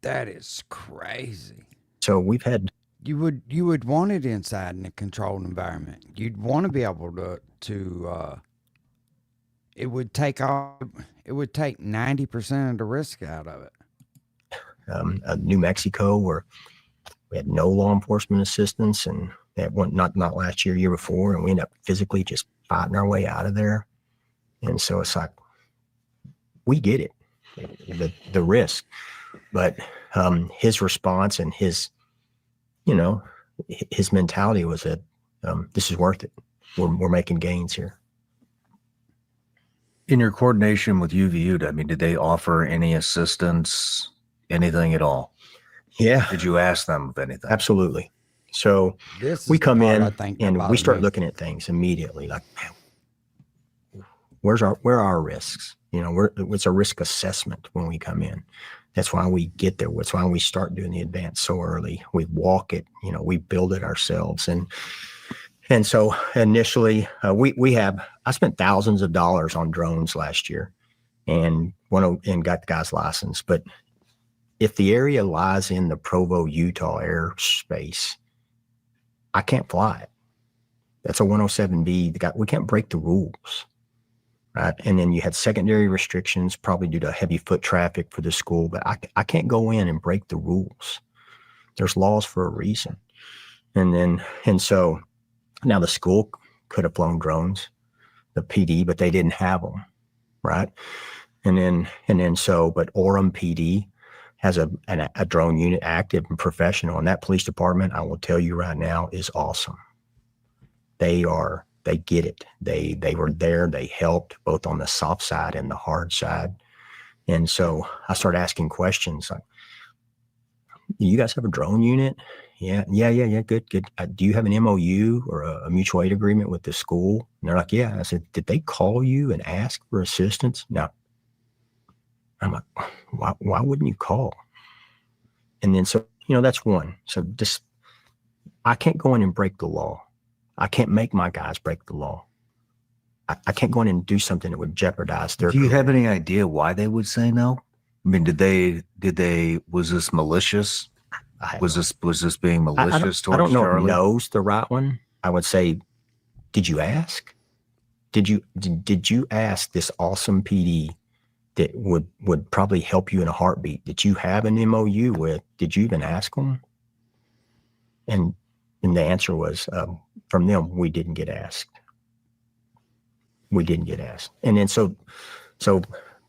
that is crazy. So we've had. You would want it inside in a controlled environment. You'd want to be able to it would take 90% of the risk out of it. New Mexico, where we had no law enforcement assistance, and that went not last year before, and we ended up physically just fighting our way out of there. And so it's like, we get it, the risk, but his response and his mentality was that this is worth it. We're making gains here. In your coordination with UVU, I mean, did they offer any assistance, anything at all? Yeah. Did you ask them of anything? Absolutely. So This we is the come part in I think that and we bothers start me. looking at things immediately, like, man, where are our risks? It's a risk assessment when we come in. That's why we get there. That's why we start doing the advance so early. We walk it, we build it ourselves. And so initially I spent thousands of dollars on drones last year and got the guy's license. But if the area lies in the Provo, Utah airspace, I can't fly it. That's a 107B. We can't break the rules. Right. And then you had secondary restrictions, probably due to heavy foot traffic for the school, but I can't go in and break the rules. There's laws for a reason. And so now the school could have flown drones, the PD, but they didn't have them. Right. But Orem PD, has a drone unit active and professional. And that police department, I will tell you right now, is awesome. They get it. They were there. They helped both on the soft side and the hard side. And so I started asking questions like, you guys have a drone unit? Yeah. Good. Do you have an MOU or a mutual aid agreement with the school? And they're like, yeah. I said, did they call you and ask for assistance? No. I'm like, why wouldn't you call? And then, so, that's one. So just, I can't go in and break the law. I can't make my guys break the law. I can't go in and do something that would jeopardize their Do you career. have any idea why they would say no? I mean, was this malicious? Was this being malicious I don't towards know Charlie? if no's the right one. I would say, did you ask? Did you ask this awesome PD that would probably help you in a heartbeat, that you have an MOU with? Did you even ask them? And the answer was, from them, we didn't get asked. We didn't get asked. And then so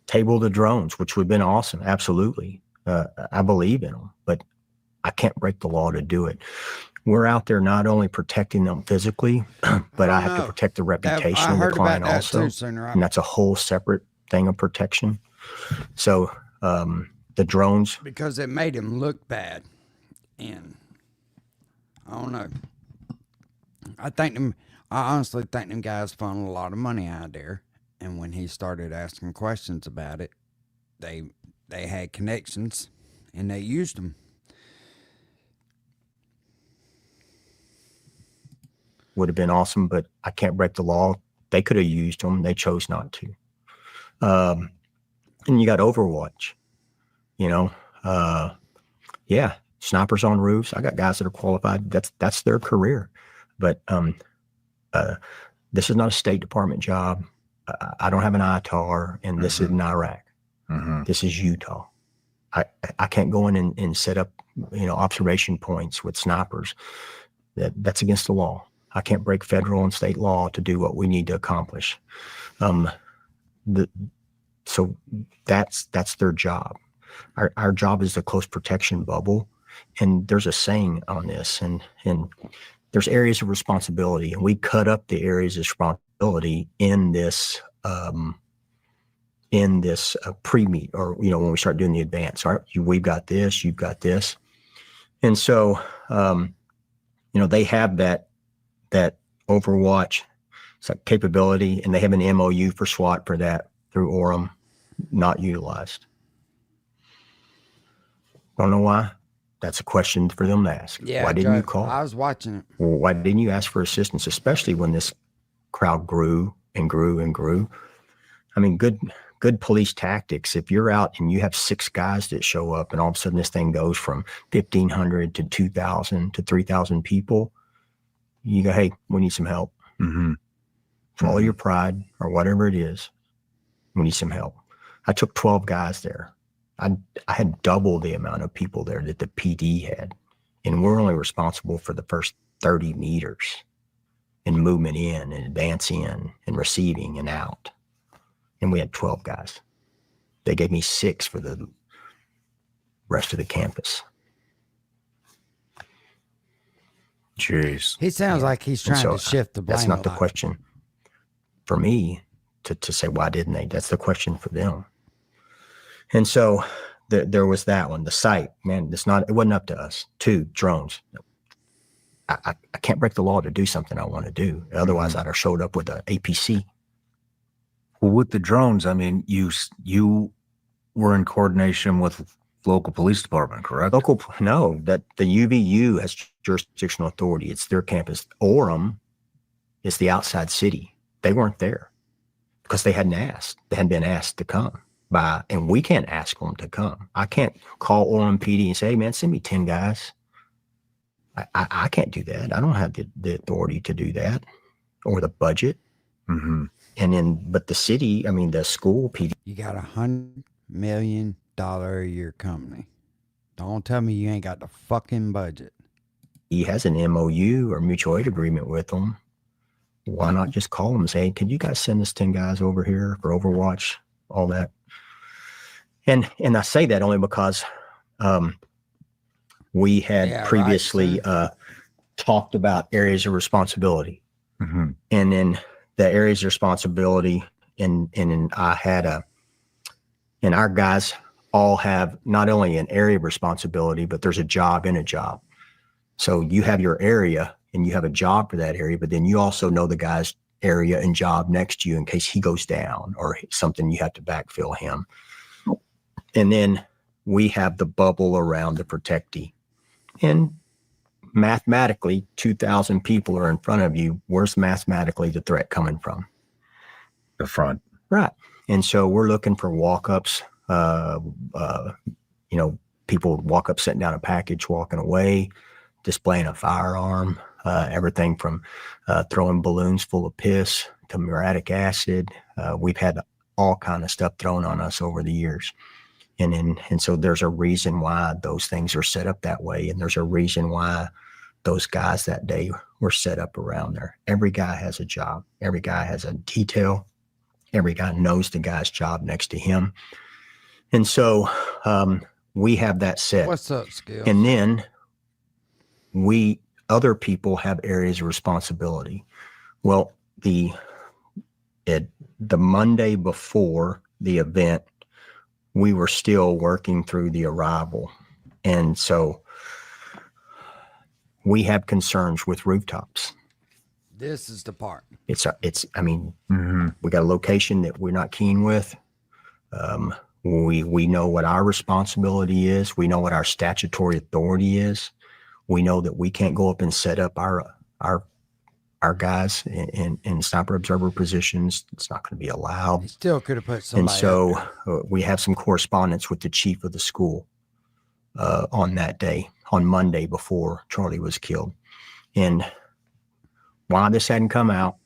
table the drones, which would have been awesome. Absolutely. I believe in them, but I can't break the law to do it. We're out there not only protecting them physically, but I have to protect the reputation of the client also. And that's a whole separate thing of protection. So the drones. Because it made him look bad. And I don't know. I honestly think them guys funneled a lot of money out there. And when he started asking questions about it, they had connections and they used them. Would have been awesome, but I can't break the law. They could have used them. They chose not to. And you got Overwatch, yeah, snipers on roofs. I got guys that are qualified. That's their career. But this is not a State Department job. I don't have an ITAR, and this isn't Iraq. This is Utah. I can't go in and set up, observation points with snipers. That's against the law. I can't break federal and state law to do what we need to accomplish. So that's their job. Our job is the close protection bubble. And there's a saying on this, and there's areas of responsibility, and we cut up the areas of responsibility in this pre-meet, or when we start doing the advance. All right, we've got this, you've got this, and so they have that Overwatch capability, and they have an MOU for SWAT for that through Orem, not utilized. Don't know why. That's a question for them to ask. Yeah, why didn't Joe, you call? I was watching it. Well, why didn't you ask for assistance, especially when this crowd grew and grew and grew? I mean, good police tactics. If you're out and you have 6 guys that show up, and all of a sudden this thing goes from 1,500 to 2,000 to 3,000 people, you go, hey, we need some help. Follow your pride or whatever it is. We need some help. I took 12 guys there. I had double the amount of people there that the PD had. And we're only responsible for the first 30 meters in movement in and advance in and receiving and out. And we had 12 guys. They gave me 6 for the rest of the campus. Jeez. He sounds like he's trying to shift the blame. That's not the question for me to say, why didn't they? That's the question for them. And so there was that one. The site, man, it wasn't up to us. 2 drones. I can't break the law to do something I want to do. Otherwise, I'd have showed up with an APC. Well, with the drones, I mean, you were in coordination with local police department, correct? No, that the UVU has jurisdictional authority. It's their campus. Orem is the outside city. They weren't there because they hadn't asked. They hadn't been asked to come by, and we can't ask them to come. I can't call Orem PD and say, hey, man, send me 10 guys. I can't do that. I don't have the authority to do that or the budget. But the city, I mean, the school PD. You got $100 million a year company. Don't tell me you ain't got the fucking budget. He has an MOU or mutual aid agreement with them. Why not just call them and say, hey, could you guys send us 10 guys over here for Overwatch, all that? And I say that only because We had Yeah, right, previously sir. talked about areas of responsibility, Mm-hmm. and then the areas of responsibility, and I had and our guys all have not only an area of responsibility, but there's a job in a job. So you have your area and you have a job for that area, but then you also know the guy's area and job next to you in case he goes down or something, you have to backfill him. And then we have the bubble around the protectee. And mathematically, 2,000 people are in front of you. Where's mathematically the threat coming from? The front. Right. And so we're looking for walk-ups, people walk up, setting down a package, walking away, displaying a firearm, everything from throwing balloons full of piss to muriatic acid. We've had all kind of stuff thrown on us over the years. And so there's a reason why those things are set up that way. And there's a reason why those guys that day were set up around there. Every guy has a job. Every guy has a detail. Every guy knows the guy's job next to him. And so we have that set. What's up, Skills? And then other people have areas of responsibility. Well, the Monday before the event, we were still working through the arrival. And so we have concerns with rooftops. This is the part. Mm-hmm. We got a location that we're not keen with. We know what our responsibility is. We know what our statutory authority is. We know that we can't go up and set up our guys in sniper observer positions. It's not going to be allowed. He still could have put somebody. And so up there. we have some correspondence with the chief of the school on that day, on Monday before Charlie was killed. And why this hadn't come out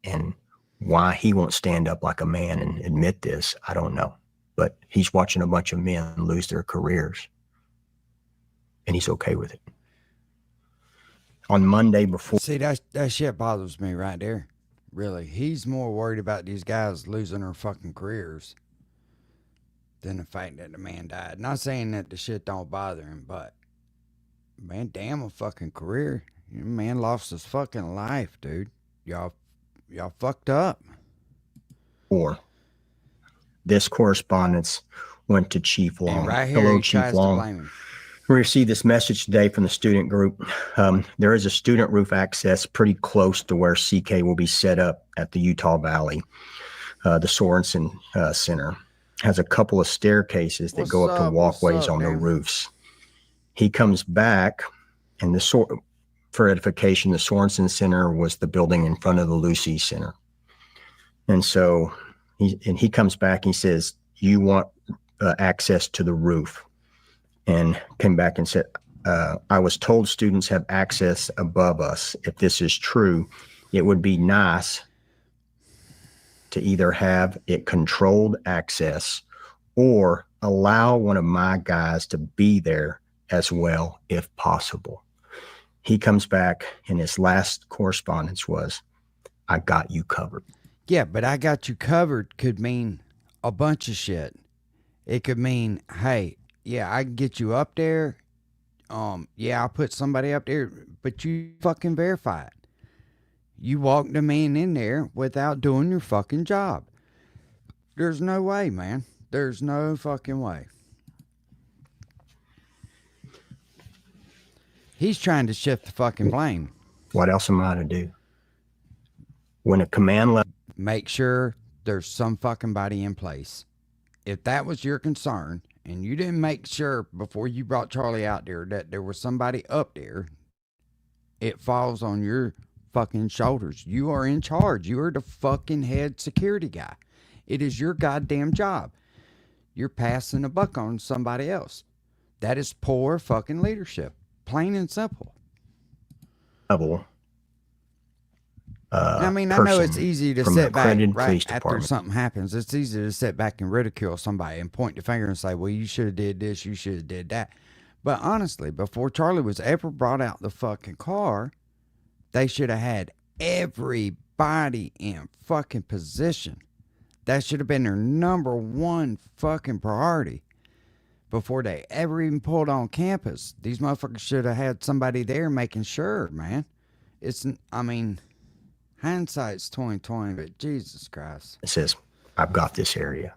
and why he won't stand up like a man and admit this, I don't know. But he's watching a bunch of men lose their careers, and he's okay with it. On Monday before. See, that shit bothers me right there. Really. He's more worried about these guys losing their fucking careers than the fact that the man died. Not saying that the shit don't bother him, but man, damn a fucking career. Your man lost his fucking life, dude. Y'all fucked up. Or this correspondence went to Chief Long. And right here, Hello, he Chief tries Long. to blame him. We received this message today from the student group. There is a student roof access pretty close to where CK will be set up at the Utah Valley. The Sorensen Center has a couple of staircases that go up to walkways on the roofs. He comes back, and for edification, the Sorensen Center was the building in front of the Lucy Center. And so he comes back and he says, you want access to the roof. And came back and said, I was told students have access above us. If this is true, it would be nice to either have it controlled access or allow one of my guys to be there as well, if possible. He comes back and his last correspondence was, I got you covered. Yeah, but I got you covered could mean a bunch of shit. It could mean, hey, yeah, I can get you up there. Yeah, I'll put somebody up there, but you fucking verify it. You walked a man in there without doing your fucking job. There's no way, man. There's no fucking way. He's trying to shift the fucking blame. What else am I to do? When a command level. Make sure there's some fucking body in place. If that was your concern, and you didn't make sure before you brought Charlie out there that there was somebody up there, it falls on your fucking shoulders. You are in charge. You are the fucking head security guy. It is your goddamn job. You're passing the buck on somebody else. That is poor fucking leadership. Plain and simple. Level. I mean, I know it's easy to sit back right after department. something happens. It's easy to sit back and ridicule somebody and point the finger and say, well, you should have did this, you should have did that. But honestly, before Charlie was ever brought out the fucking car, they should have had everybody in fucking position. That should have been their number one fucking priority. before they ever even pulled on campus. These motherfuckers should have had somebody there making sure, man. I mean, hindsight's 2020, but Jesus Christ. It says, I've got this area.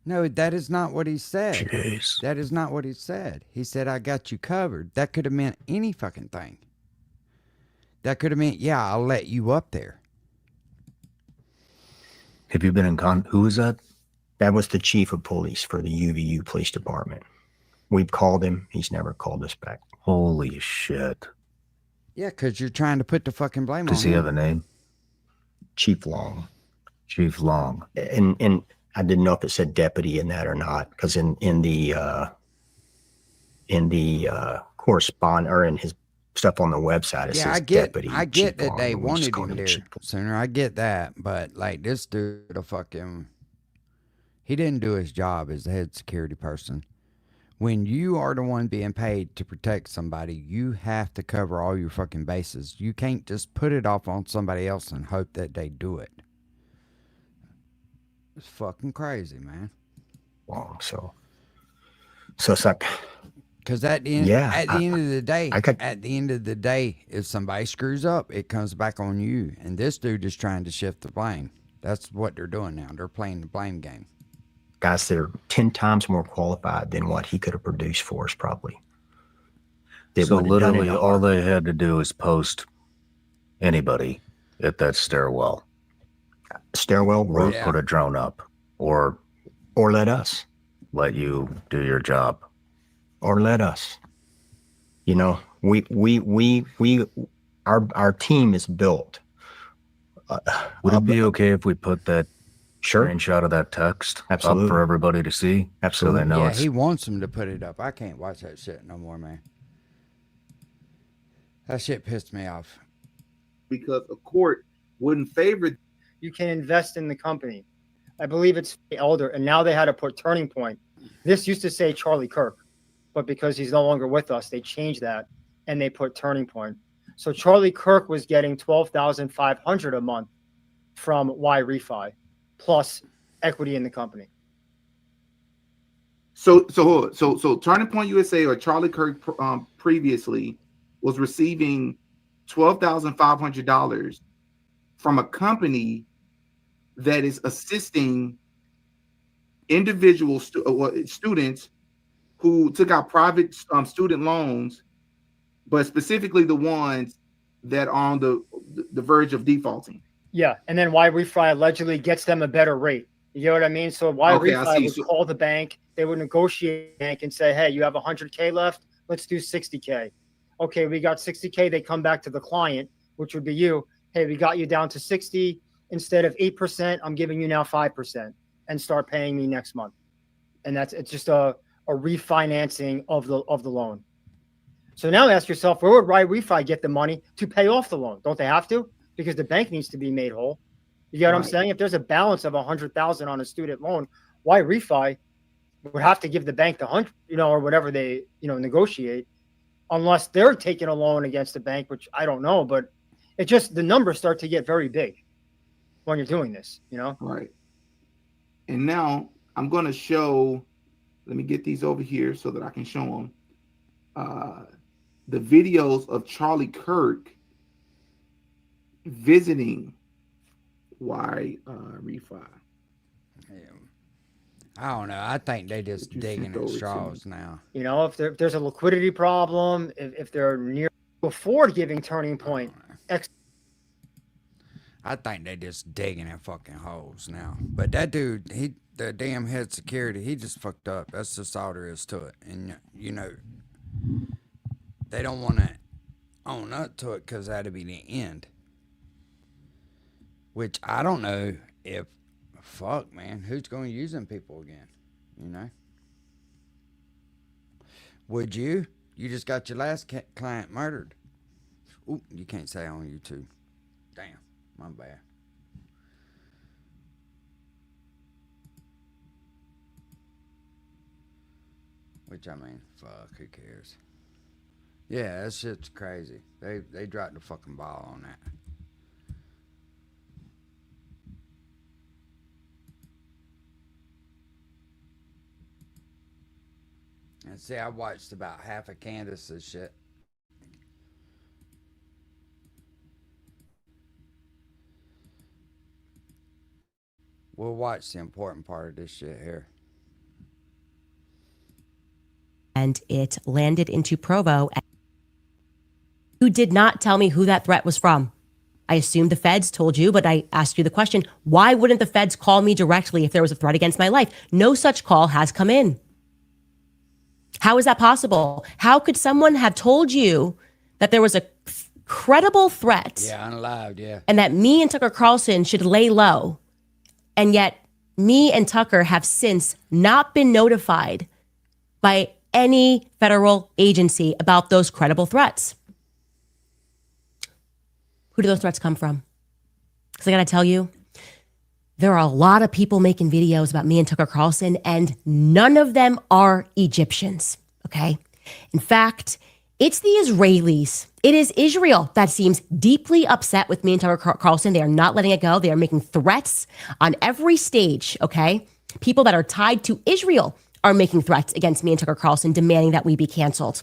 No, that is not what he said. Jeez. That is not what he said. He said, I got you covered. That could have meant any fucking thing. That could have meant, yeah, I'll let you up there. Have you been in who was that? That was the chief of police for the UVU police department. We've called him. He's never called us back. Holy shit. Yeah, because you're trying to put the fucking blame on Does he him. have a name? Chief Long. Chief Long. And I didn't know if it said deputy in that or not, because in the correspond or in his stuff on the website, it Yeah, says I get deputy. that Chief they Long, and we just wanted called him there Chief. sooner. I get that, but like this dude, he didn't do his job as the head security person. When you are the one being paid to protect somebody, you have to cover all your fucking bases. You can't just put it off on somebody else and hope that they do it. It's fucking crazy, man. Long. So it's like, Because at the end, Yeah, at the end of the day, I could- at the end of the day, if somebody screws up, it comes back on you. And this dude is trying to shift the blame. That's what they're doing now. They're playing the blame game. guys that are 10 times more qualified than what he could have produced for us, probably. They So wouldn't have done it literally in a all heartbeat. they had to do is post anybody at that stairwell Stairwell or road, Yeah. put a drone up or or let us. let you do your job. Or let us. You know, our team is built. Would it be okay if we put that Sure. screenshot of that text up Absolutely. for everybody to see? Absolutely. So they know Yeah, it's he wants him to put it up. I can't watch that shit no more, man. That shit pissed me off. Because a court wouldn't favor. You can invest in the company. I believe it's Elder, and now they had to put Turning Point. This used to say Charlie Kirk, but because he's no longer with us, they changed that and they put Turning Point. So Charlie Kirk was getting $12,500 a month from Y Refi, plus equity in the company. So Turning Point USA or Charlie Kirk previously was receiving $12,500 from a company that is assisting individual students who took out private student loans, but specifically the ones that are on the verge of defaulting. Yeah, and then Y Refi allegedly gets them a better rate. You know what I mean? So Y Okay, I Refi see. would So- call the bank, they would negotiate with the bank and say, hey, you have 100K left, let's do 60K. Okay, we got 60K, they come back to the client, which would be you. Hey, we got you down to 60. Instead of 8%, I'm giving you now 5% and start paying me next month. And it's just a refinancing of the loan. So now ask yourself, where would Y Refi get the money to pay off the loan? Don't they have to? Because the bank needs to be made whole. You get what I'm Right. saying? If there's a balance of 100,000 on a student loan, Y Refi would have to give the bank the 100, or whatever they, negotiate, unless they're taking a loan against the bank, which I don't know, but the numbers start to get very big when you're doing this, Right. And now I'm going to show, let me get these over here so that I can show them the videos of Charlie Kirk visiting Y Refi. Yeah. I don't know. I think they just What you digging sent at over to me. straws now. If there's a liquidity problem, if they're near before giving Turning Point, I think they just digging at fucking holes now. But that dude, the damn head security, he just fucked up. That's just all there is to it. And they don't want to own up to it because that'd be the end. Which I don't know if, fuck man, who's going to use them people again? Would you? You just got your last client murdered. Ooh, you can't say on YouTube. Damn. My bad. Which I mean, fuck, who cares? Yeah, that shit's crazy. They dropped the fucking ball on that. And see, I watched about half of Candace's shit. We'll watch the important part of this shit here. And it landed into Provo. Who did not tell me who that threat was from? I assumed the feds told you, but I asked you the question, why wouldn't the feds call me directly if there was a threat against my life? No such call has come in. How is that possible? How could someone have told you that there was a credible threat? Yeah, unalived, yeah. And that me and Tucker Carlson should lay low. And yet me and Tucker have since not been notified by any federal agency about those credible threats. Who do those threats come from? Because I got to tell you, there are a lot of people making videos about me and Tucker Carlson, and none of them are Egyptians, okay? In fact, it's the Israelis. It is Israel that seems deeply upset with me and Tucker Carlson. They are not letting it go. They are making threats on every stage, okay? People that are tied to Israel are making threats against me and Tucker Carlson, demanding that we be canceled.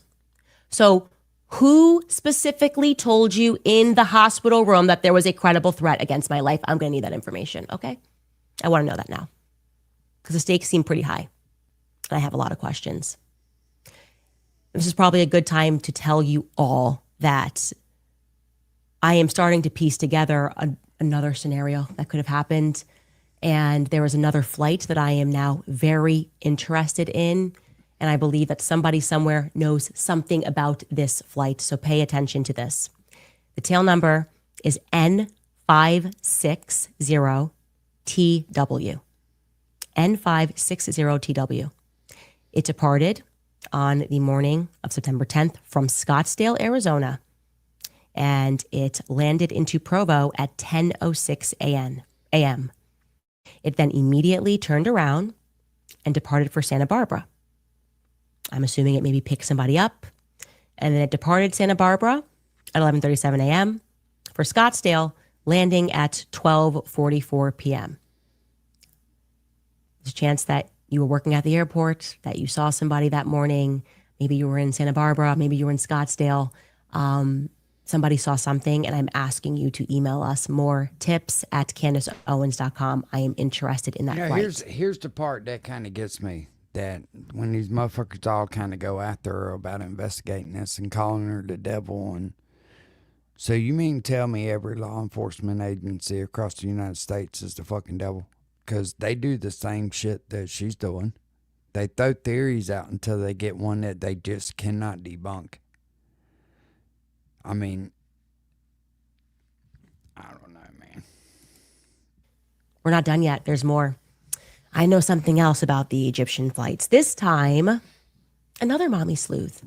So who specifically told you in the hospital room that there was a credible threat against my life? I'm going to need that information, okay? I want to know that now because the stakes seem pretty high. And I have a lot of questions. This is probably a good time to tell you all that I am starting to piece together another scenario that could have happened. And there is another flight that I am now very interested in. And I believe that somebody somewhere knows something about this flight. So pay attention to this. The tail number is N560TW. N560TW. It departed on the morning of September 10th from Scottsdale, Arizona. And it landed into Provo at 10:06 a.m. It then immediately turned around and departed for Santa Barbara. I'm assuming it maybe picked somebody up. And then it departed Santa Barbara at 11:37 a.m. for Scottsdale, landing at 12:44 p.m. There's a chance that you were working at the airport, that you saw somebody that morning. Maybe you were in Santa Barbara. Maybe you were in Scottsdale. Somebody saw something, and I'm asking you to email us more tips at CandaceOwens.com. I am interested in that flight. Here's the part that kind of gets me. That when these motherfuckers all kind of go after her about investigating this and calling her the devil. And so you mean tell me every law enforcement agency across the United States is the fucking devil? Because they do the same shit that she's doing. They throw theories out until they get one that they just cannot debunk. I mean, I don't know, man. We're not done yet. There's more. I know something else about the Egyptian flights. This time, another mommy sleuth.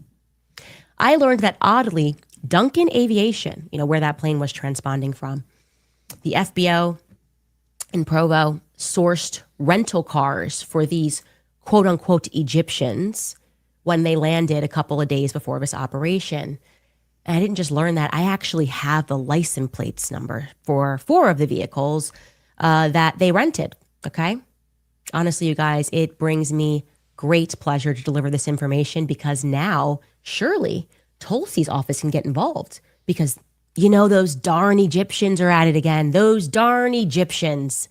I learned that oddly, Duncan Aviation, where that plane was transponding from, the FBO in Provo sourced rental cars for these quote unquote Egyptians when they landed a couple of days before this operation. And I didn't just learn that, I actually have the license plates number for 4 of the vehicles that they rented, okay? Honestly, you guys, it brings me great pleasure to deliver this information because now, surely, Tulsi's office can get involved because, those darn Egyptians are at it again. Those darn Egyptians.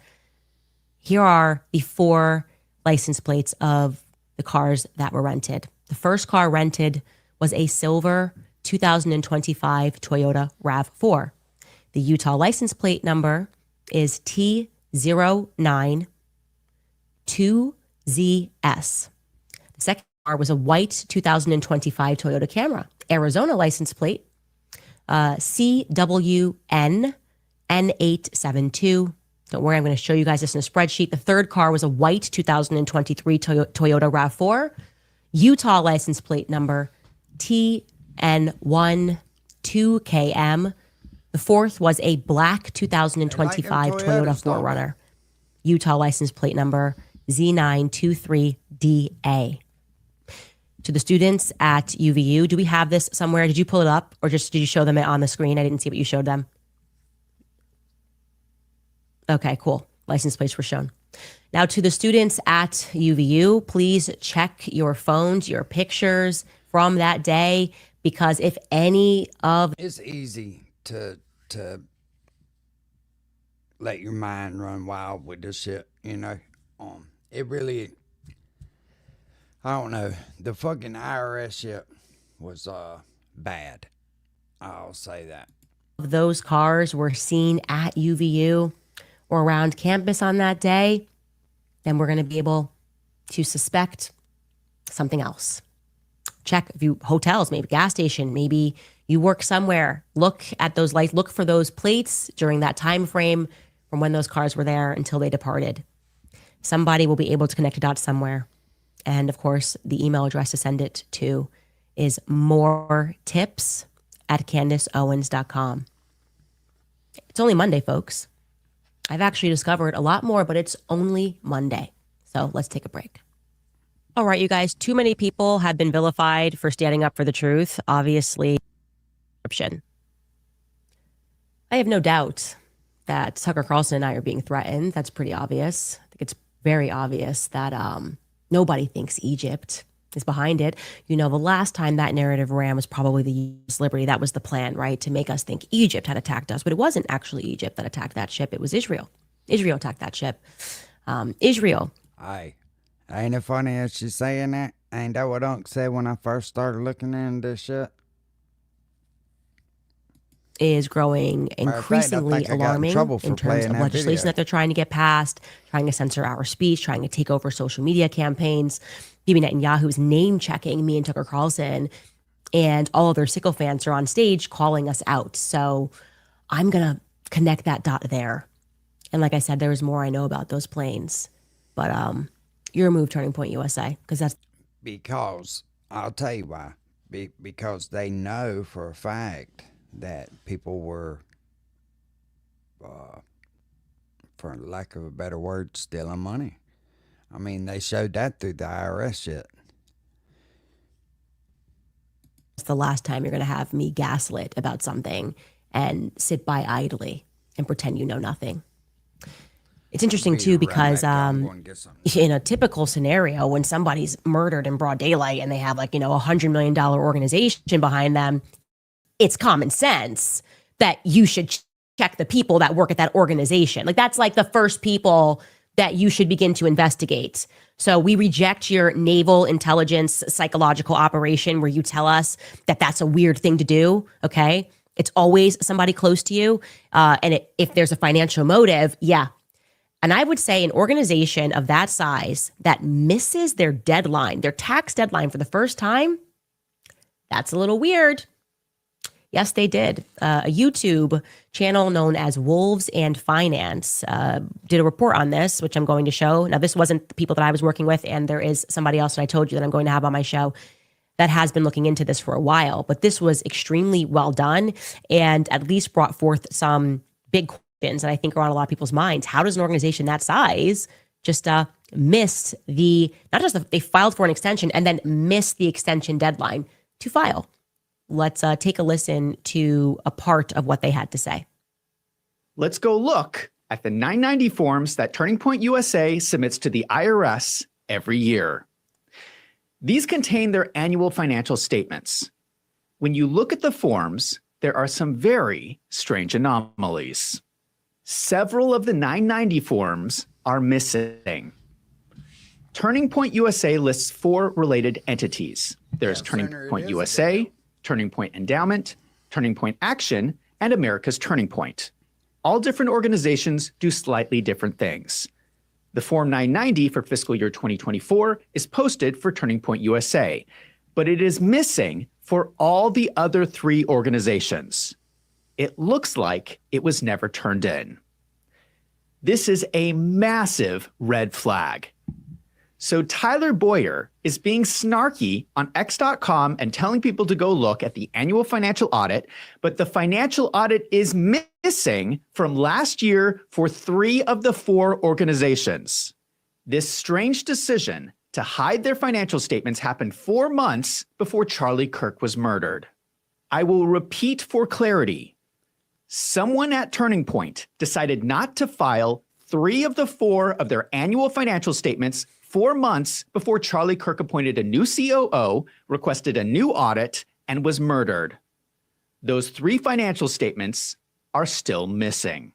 Here are the 4 license plates of the cars that were rented. The first car rented was a silver 2025 Toyota RAV4. The Utah license plate number is T09 2ZS. The second car was a white 2025 Toyota Camry. Arizona license plate, CWN N872. Don't worry, I'm going to show you guys this in a spreadsheet. The third car was a white 2023 Toyota RAV4. Utah license plate number TN1 2KM. The fourth was a black 2025 Toyota 4Runner. Utah license plate number Z923DA. To the students at UVU, do we have this somewhere? Did you pull it up or just did you show them it on the screen? I didn't see what you showed them. Okay, cool. License plates were shown. Now, to the students at UVU, please check your phones, your pictures from that day, because if any of It's easy to let your mind run wild with this shit, you know. It really, I don't know. The fucking IRS shit was bad. I'll say that. those cars were seen at UVU or around campus on that day, then we're going to be able to suspect something else. Check a few hotels, maybe gas station, maybe you work somewhere. Look at those lights, look for those plates during that time frame from when those cars were there until they departed. Somebody will be able to connect the dots somewhere. And of course, the email address to send it to is moretips@candaceowens.com. It's only Monday, folks. I've actually discovered a lot more, but it's only Monday. So let's take a break. All right, you guys, too many people have been vilified for standing up for the truth. Obviously, I have no doubt that Tucker Carlson and I are being threatened. That's pretty obvious. I think it's very obvious that nobody thinks Egypt is behind it. You know, the last time that narrative ran was probably the U.S. Liberty. That was the plan, right? To make us think Egypt had attacked us, but it wasn't actually Egypt that attacked that ship. It was Israel. Israel attacked that ship. Israel. Aye. Ain't it funny as she's saying that? Ain't that what Unc said when I first started looking into this shit? Is growing increasingly alarming in terms of legislation that they're trying to get passed, trying to censor our speech, trying to take over social media campaigns. Bibi Netanyahu's name checking me and Tucker Carlson, and all of their sycophants are on stage calling us out. So I'm going to connect that dot there. And like I said, there's more I know about those planes. But your move, Turning Point USA, because that's... Because, I'll tell you why. Because they know for a fact that people were, for lack of a better word, stealing money. I mean, they showed that through the IRS shit. It's the last time you're going to have me gaslit about something and sit by idly and pretend you know nothing. It's interesting too, because in a typical scenario, when somebody's murdered in broad daylight and they have like, $100 million organization behind them, it's common sense that you should check the people that work at that organization. Like that's like the first people that you should begin to investigate. So we reject your naval intelligence psychological operation where you tell us that that's a weird thing to do. Okay. It's always somebody close to you. If there's a financial motive, yeah. And I would say an organization of that size that misses their deadline, their tax deadline for the first time, that's a little weird. Yes, they did. A YouTube channel known as Wolves and Finance did a report on this, which I'm going to show. Now, this wasn't the people that I was working with, and there is somebody else that I told you that I'm going to have on my show that has been looking into this for a while. But this was extremely well done and at least brought forth some big questions that I think are on a lot of people's minds. How does an organization that size just miss they filed for an extension and then miss the extension deadline to file? Let's take a listen to a part of what they had to say. Let's go look at the 990 forms that Turning Point USA submits to the IRS every year. These contain their annual financial statements. When you look at the forms, there are some very strange anomalies. Several of the 990 forms are missing. Turning Point USA lists 4 related entities. There's Turning Point USA, Turning Point Endowment, Turning Point Action, and America's Turning Point. All different organizations do slightly different things. The Form 990 for fiscal year 2024 is posted for Turning Point USA, but it is missing for all the other 3 organizations. It looks like it was never turned in. This is a massive red flag. So Tyler Boyer is being snarky on X.com and telling people to go look at the annual financial audit, but the financial audit is missing from last year for 3 of the 4 organizations. This strange decision to hide their financial statements happened 4 months before Charlie Kirk was murdered. I will repeat for clarity. Someone at Turning Point decided not to file 3 of the 4 of their annual financial statements 4 months before Charlie Kirk appointed a new COO, requested a new audit, and was murdered. Those 3 financial statements are still missing.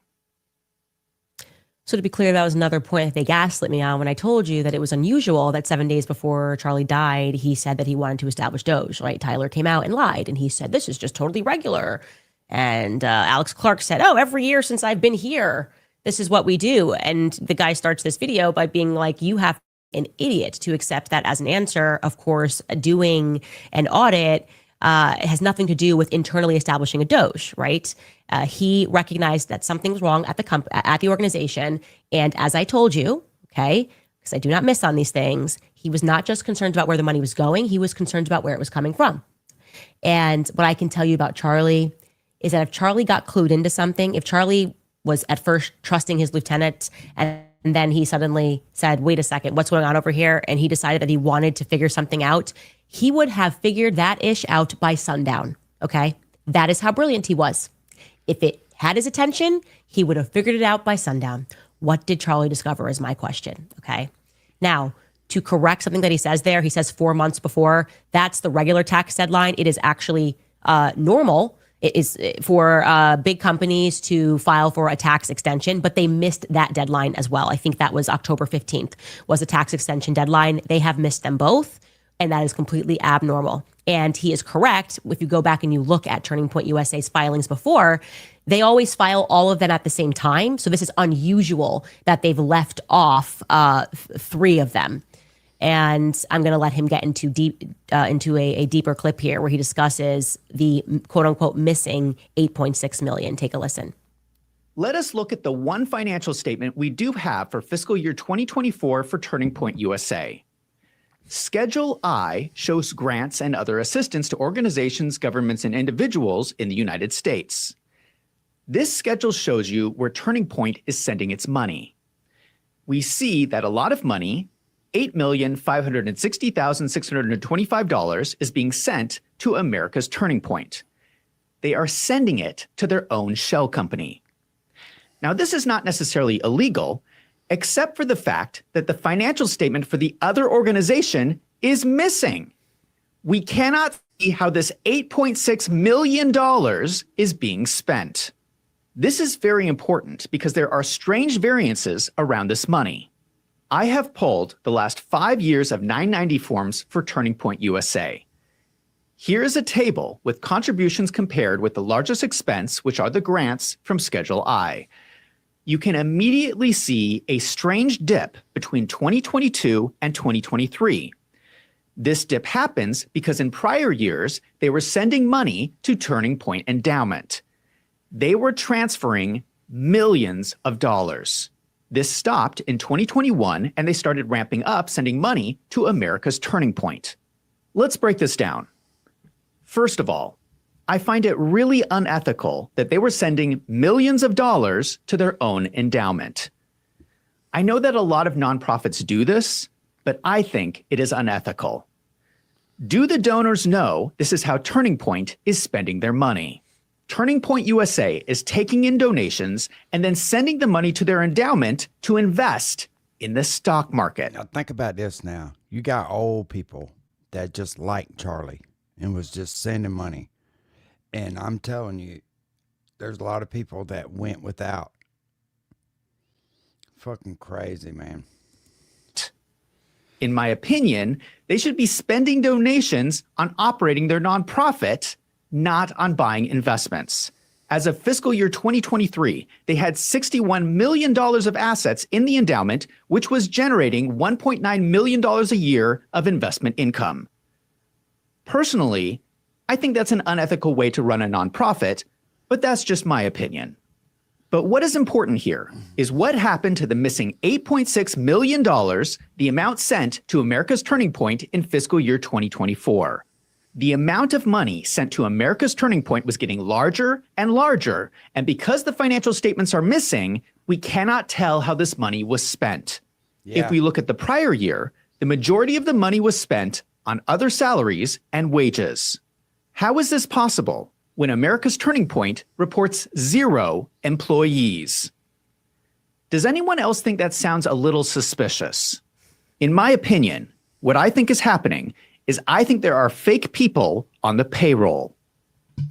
So to be clear, that was another point that they gaslit me on when I told you that it was unusual that 7 days before Charlie died, he said that he wanted to establish Doge, right? Tyler came out and lied, and he said, this is just totally regular. And Alex Clark said, oh, every year since I've been here, this is what we do. And the guy starts this video by being like, you have an idiot to accept that as an answer. Of course, doing an audit has nothing to do with internally establishing a Doge, right? He recognized that something was wrong at the organization. And as I told you, okay, because I do not miss on these things, he was not just concerned about where the money was going, he was concerned about where it was coming from. And what I can tell you about Charlie is that if Charlie got clued into something, if Charlie was at first trusting his lieutenant and then he suddenly said, wait a second, what's going on over here? And he decided that he wanted to figure something out, he would have figured that ish out by sundown, okay? That is how brilliant he was. If it had his attention, he would have figured it out by sundown. What did Charlie discover is my question, okay? Now, to correct something that he says there, he says 4 months before, that's the regular tax deadline. It is actually normal. It is for big companies to file for a tax extension, but they missed that deadline as well. I think that was October 15th was a tax extension deadline. They have missed them both, and that is completely abnormal. And he is correct. If you go back and you look at Turning Point USA's filings before, they always file all of them at the same time. So this is unusual that they've left off 3 of them. And I'm going to let him get into a deeper clip here where he discusses the quote unquote missing 8.6 million. Take a listen. Let us look at the one financial statement we do have for fiscal year 2024 for Turning Point USA. Schedule I shows grants and other assistance to organizations, governments, and individuals in the United States. This schedule shows you where Turning Point is sending its money. We see that a lot of money, $8,560,625, is being sent to America's Turning Point. They are sending it to their own shell company. Now, this is not necessarily illegal, except for the fact that the financial statement for the other organization is missing. We cannot see how this $8.6 million is being spent. This is very important because there are strange variances around this money. I have pulled the last 5 years of 990 forms for Turning Point USA. Here is a table with contributions compared with the largest expense, which are the grants from Schedule I. You can immediately see a strange dip between 2022 and 2023. This dip happens because in prior years, they were sending money to Turning Point Endowment. They were transferring millions of dollars. This stopped in 2021, and they started ramping up sending money to America's Turning Point. Let's break this down. First of all, I find it really unethical that they were sending millions of dollars to their own endowment. I know that a lot of nonprofits do this, but I think it is unethical. Do the donors know this is how Turning Point is spending their money? Turning Point USA is taking in donations and then sending the money to their endowment to invest in the stock market. Now think about this now. You got old people that just liked Charlie and was just sending money. And I'm telling you, there's a lot of people that went without. Fucking crazy, man. In my opinion, they should be spending donations on operating their nonprofit, not on buying investments. As of fiscal year 2023, they had $61 million of assets in the endowment, which was generating $1.9 million a year of investment income. Personally, I think that's an unethical way to run a nonprofit, but that's just my opinion. But what is important here is what happened to the missing $8.6 million, the amount sent to America's Turning Point in fiscal year 2024. The amount of money sent to America's Turning Point was getting larger and larger, and because the financial statements are missing, we cannot tell how this money was spent. Yeah. If we look at the prior year, the majority of the money was spent on other salaries and wages. How is this possible when America's Turning Point reports 0 employees? Does anyone else think that sounds a little suspicious? In my opinion, what I think is happening is I think there are fake people on the payroll.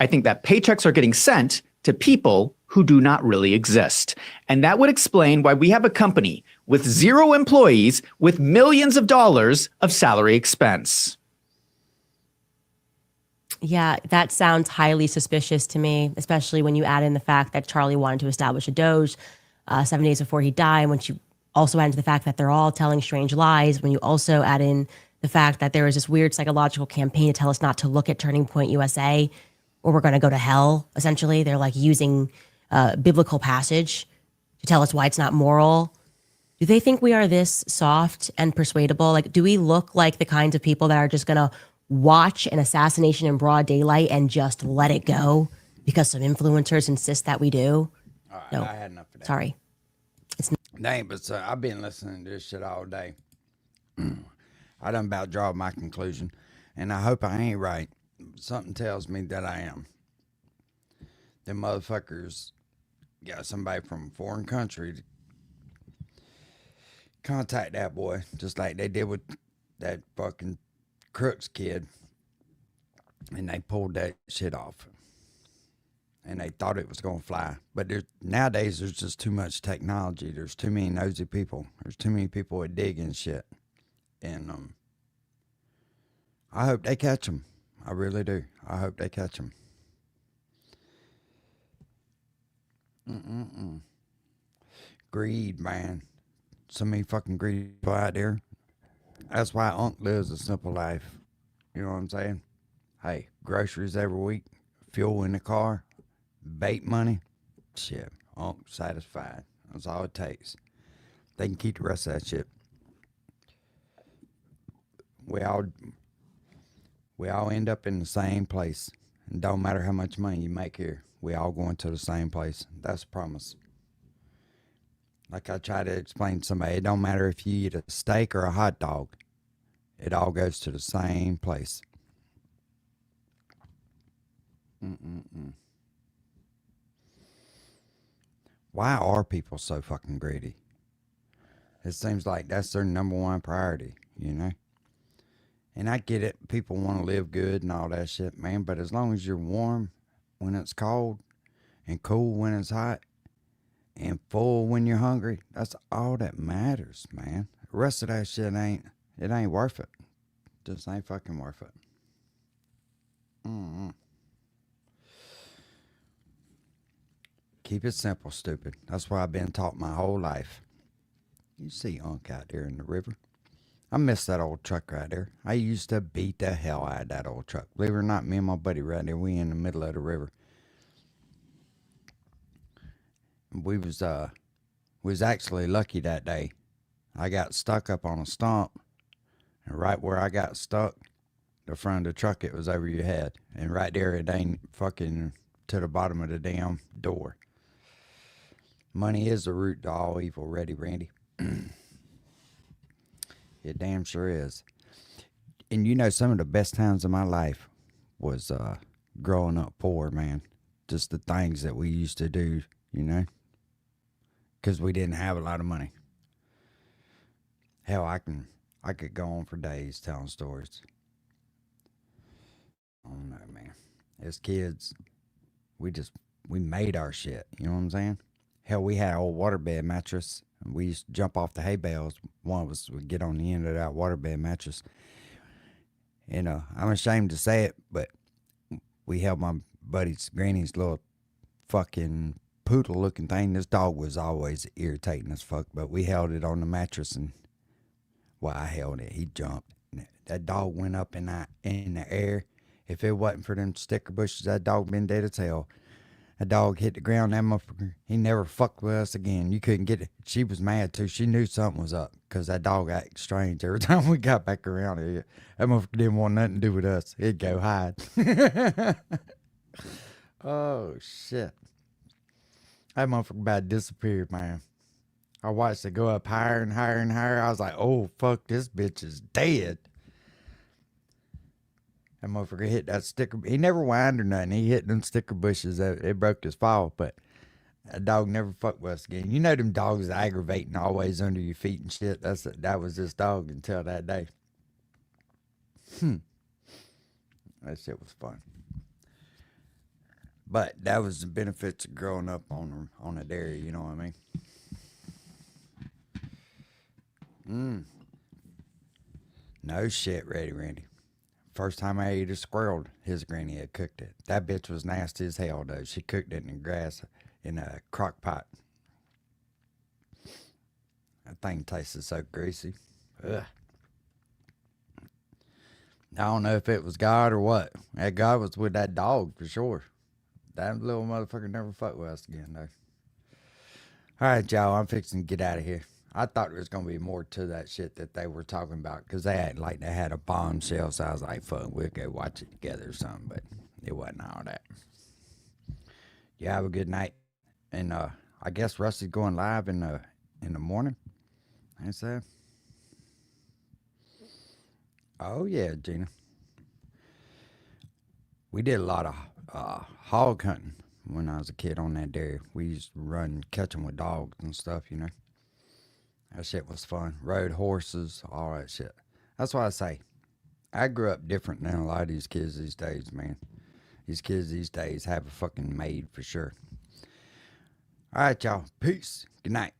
I think that paychecks are getting sent to people who do not really exist. And that would explain why we have a company with 0 employees with millions of dollars of salary expense. Yeah, that sounds highly suspicious to me, especially when you add in the fact that Charlie wanted to establish a Doge 7 days before he died. When you also add into the fact that they're all telling strange lies, when you also add in the fact that there was this weird psychological campaign to tell us not to look at Turning Point USA, or we're going to go to hell, essentially. They're like using biblical passage to tell us why it's not moral. Do they think we are this soft and persuadable? Like, do we look like the kinds of people that are just going to watch an assassination in broad daylight and just let it go because some influencers insist that we do? All right, No. I had enough of that. Sorry. Dang, but I've been listening to this shit all day. I done about draw my conclusion, and I hope I ain't right. Something tells me that I am. Them motherfuckers got somebody from a foreign country to contact that boy, just like they did with that fucking Crooks kid, and they pulled that shit off. And they thought it was going to fly. But nowadays, there's just too much technology. There's too many nosy people. There's too many people that dig and shit. And I hope they catch them. I really do. I hope they catch them. Greed, man. So many fucking greedy people out there. That's why Unc lives a simple life. You know what I'm saying? Hey, groceries every week, fuel in the car, bait money. Shit, Unc satisfied. That's all it takes. They can keep the rest of that shit. We all end up in the same place. And don't matter how much money you make here, we all going to the same place. That's a promise. Like I try to explain to somebody, it don't matter if you eat a steak or a hot dog. It all goes to the same place. Why are people so fucking greedy? It seems like that's their number one priority, you know? And I get it. People want to live good and all that shit, man. But as long as you're warm when it's cold and cool when it's hot and full when you're hungry, that's all that matters, man. The rest of that shit ain't worth it. Just ain't fucking worth it. Keep it simple, stupid. That's what I've been taught my whole life. You see Unc out there in the river. I miss that old truck right there. I used to beat the hell out of that old truck. Believe it or not, me and my buddy right there, we in the middle of the river. We was actually lucky that day. I got stuck up on a stump, and right where I got stuck, the front of the truck, it was over your head. And right there, it ain't fucking to the bottom of the damn door. Money is the root to all evil, ready, Randy? It damn sure is. And you know, some of the best times of my life was growing up poor, man. Just the things that we used to do, you know, because we didn't have a lot of money. Hell, I could go on for days telling stories. I don't know, man. As kids, we made our shit. You know what I'm saying? Hell, we had an old waterbed mattress. We used to jump off the hay bales. One of us would get on the end of that waterbed mattress. And I'm ashamed to say it, but we held my buddy's granny's little fucking poodle looking thing. This dog was always irritating as fuck, but we held it on the mattress, and I held it. He jumped. That dog went up in the air. If it wasn't for them sticker bushes, that dog been dead as hell. That dog hit the ground. That motherfucker, he never fucked with us again. You couldn't get it. She was mad too. She knew something was up because that dog acted strange every time we got back around here. That motherfucker didn't want nothing to do with us. He'd go hide. Oh, shit. That motherfucker about disappeared, man. I watched it go up higher and higher and higher. I was like, oh, fuck, this bitch is dead. That motherfucker hit that sticker. He never whined or nothing. He hit them sticker bushes. It broke his fall. But A dog never fucked with us again. You know them dogs aggravating always under your feet and shit. That was this dog until that day. That shit was fun. But that was the benefits of growing up on a dairy, you know what I mean? No shit, Randy. First time I ate a squirrel, his granny had cooked it. That bitch was nasty as hell, though. She cooked it in the grass in a crock pot. That thing tasted so greasy. Ugh. I don't know if it was God or what. That God was with that dog for sure. That little motherfucker never fucked with us again, though. All right, y'all, I'm fixing to get out of here. I thought there was going to be more to that shit that they were talking about because they had a bombshell, so I was like, fuck, we'll go watch it together or something, but it wasn't all that. You have a good night. And I guess Rusty's going live in the morning. I said. Oh, yeah, Gina. We did a lot of hog hunting when I was a kid on that dairy. We used to run, catch them with dogs and stuff, you know. That shit was fun. Rode horses, all that shit. That's why I say, I grew up different than a lot of these kids these days, man. These kids these days have a fucking maid for sure. All right, y'all. Peace. Good night.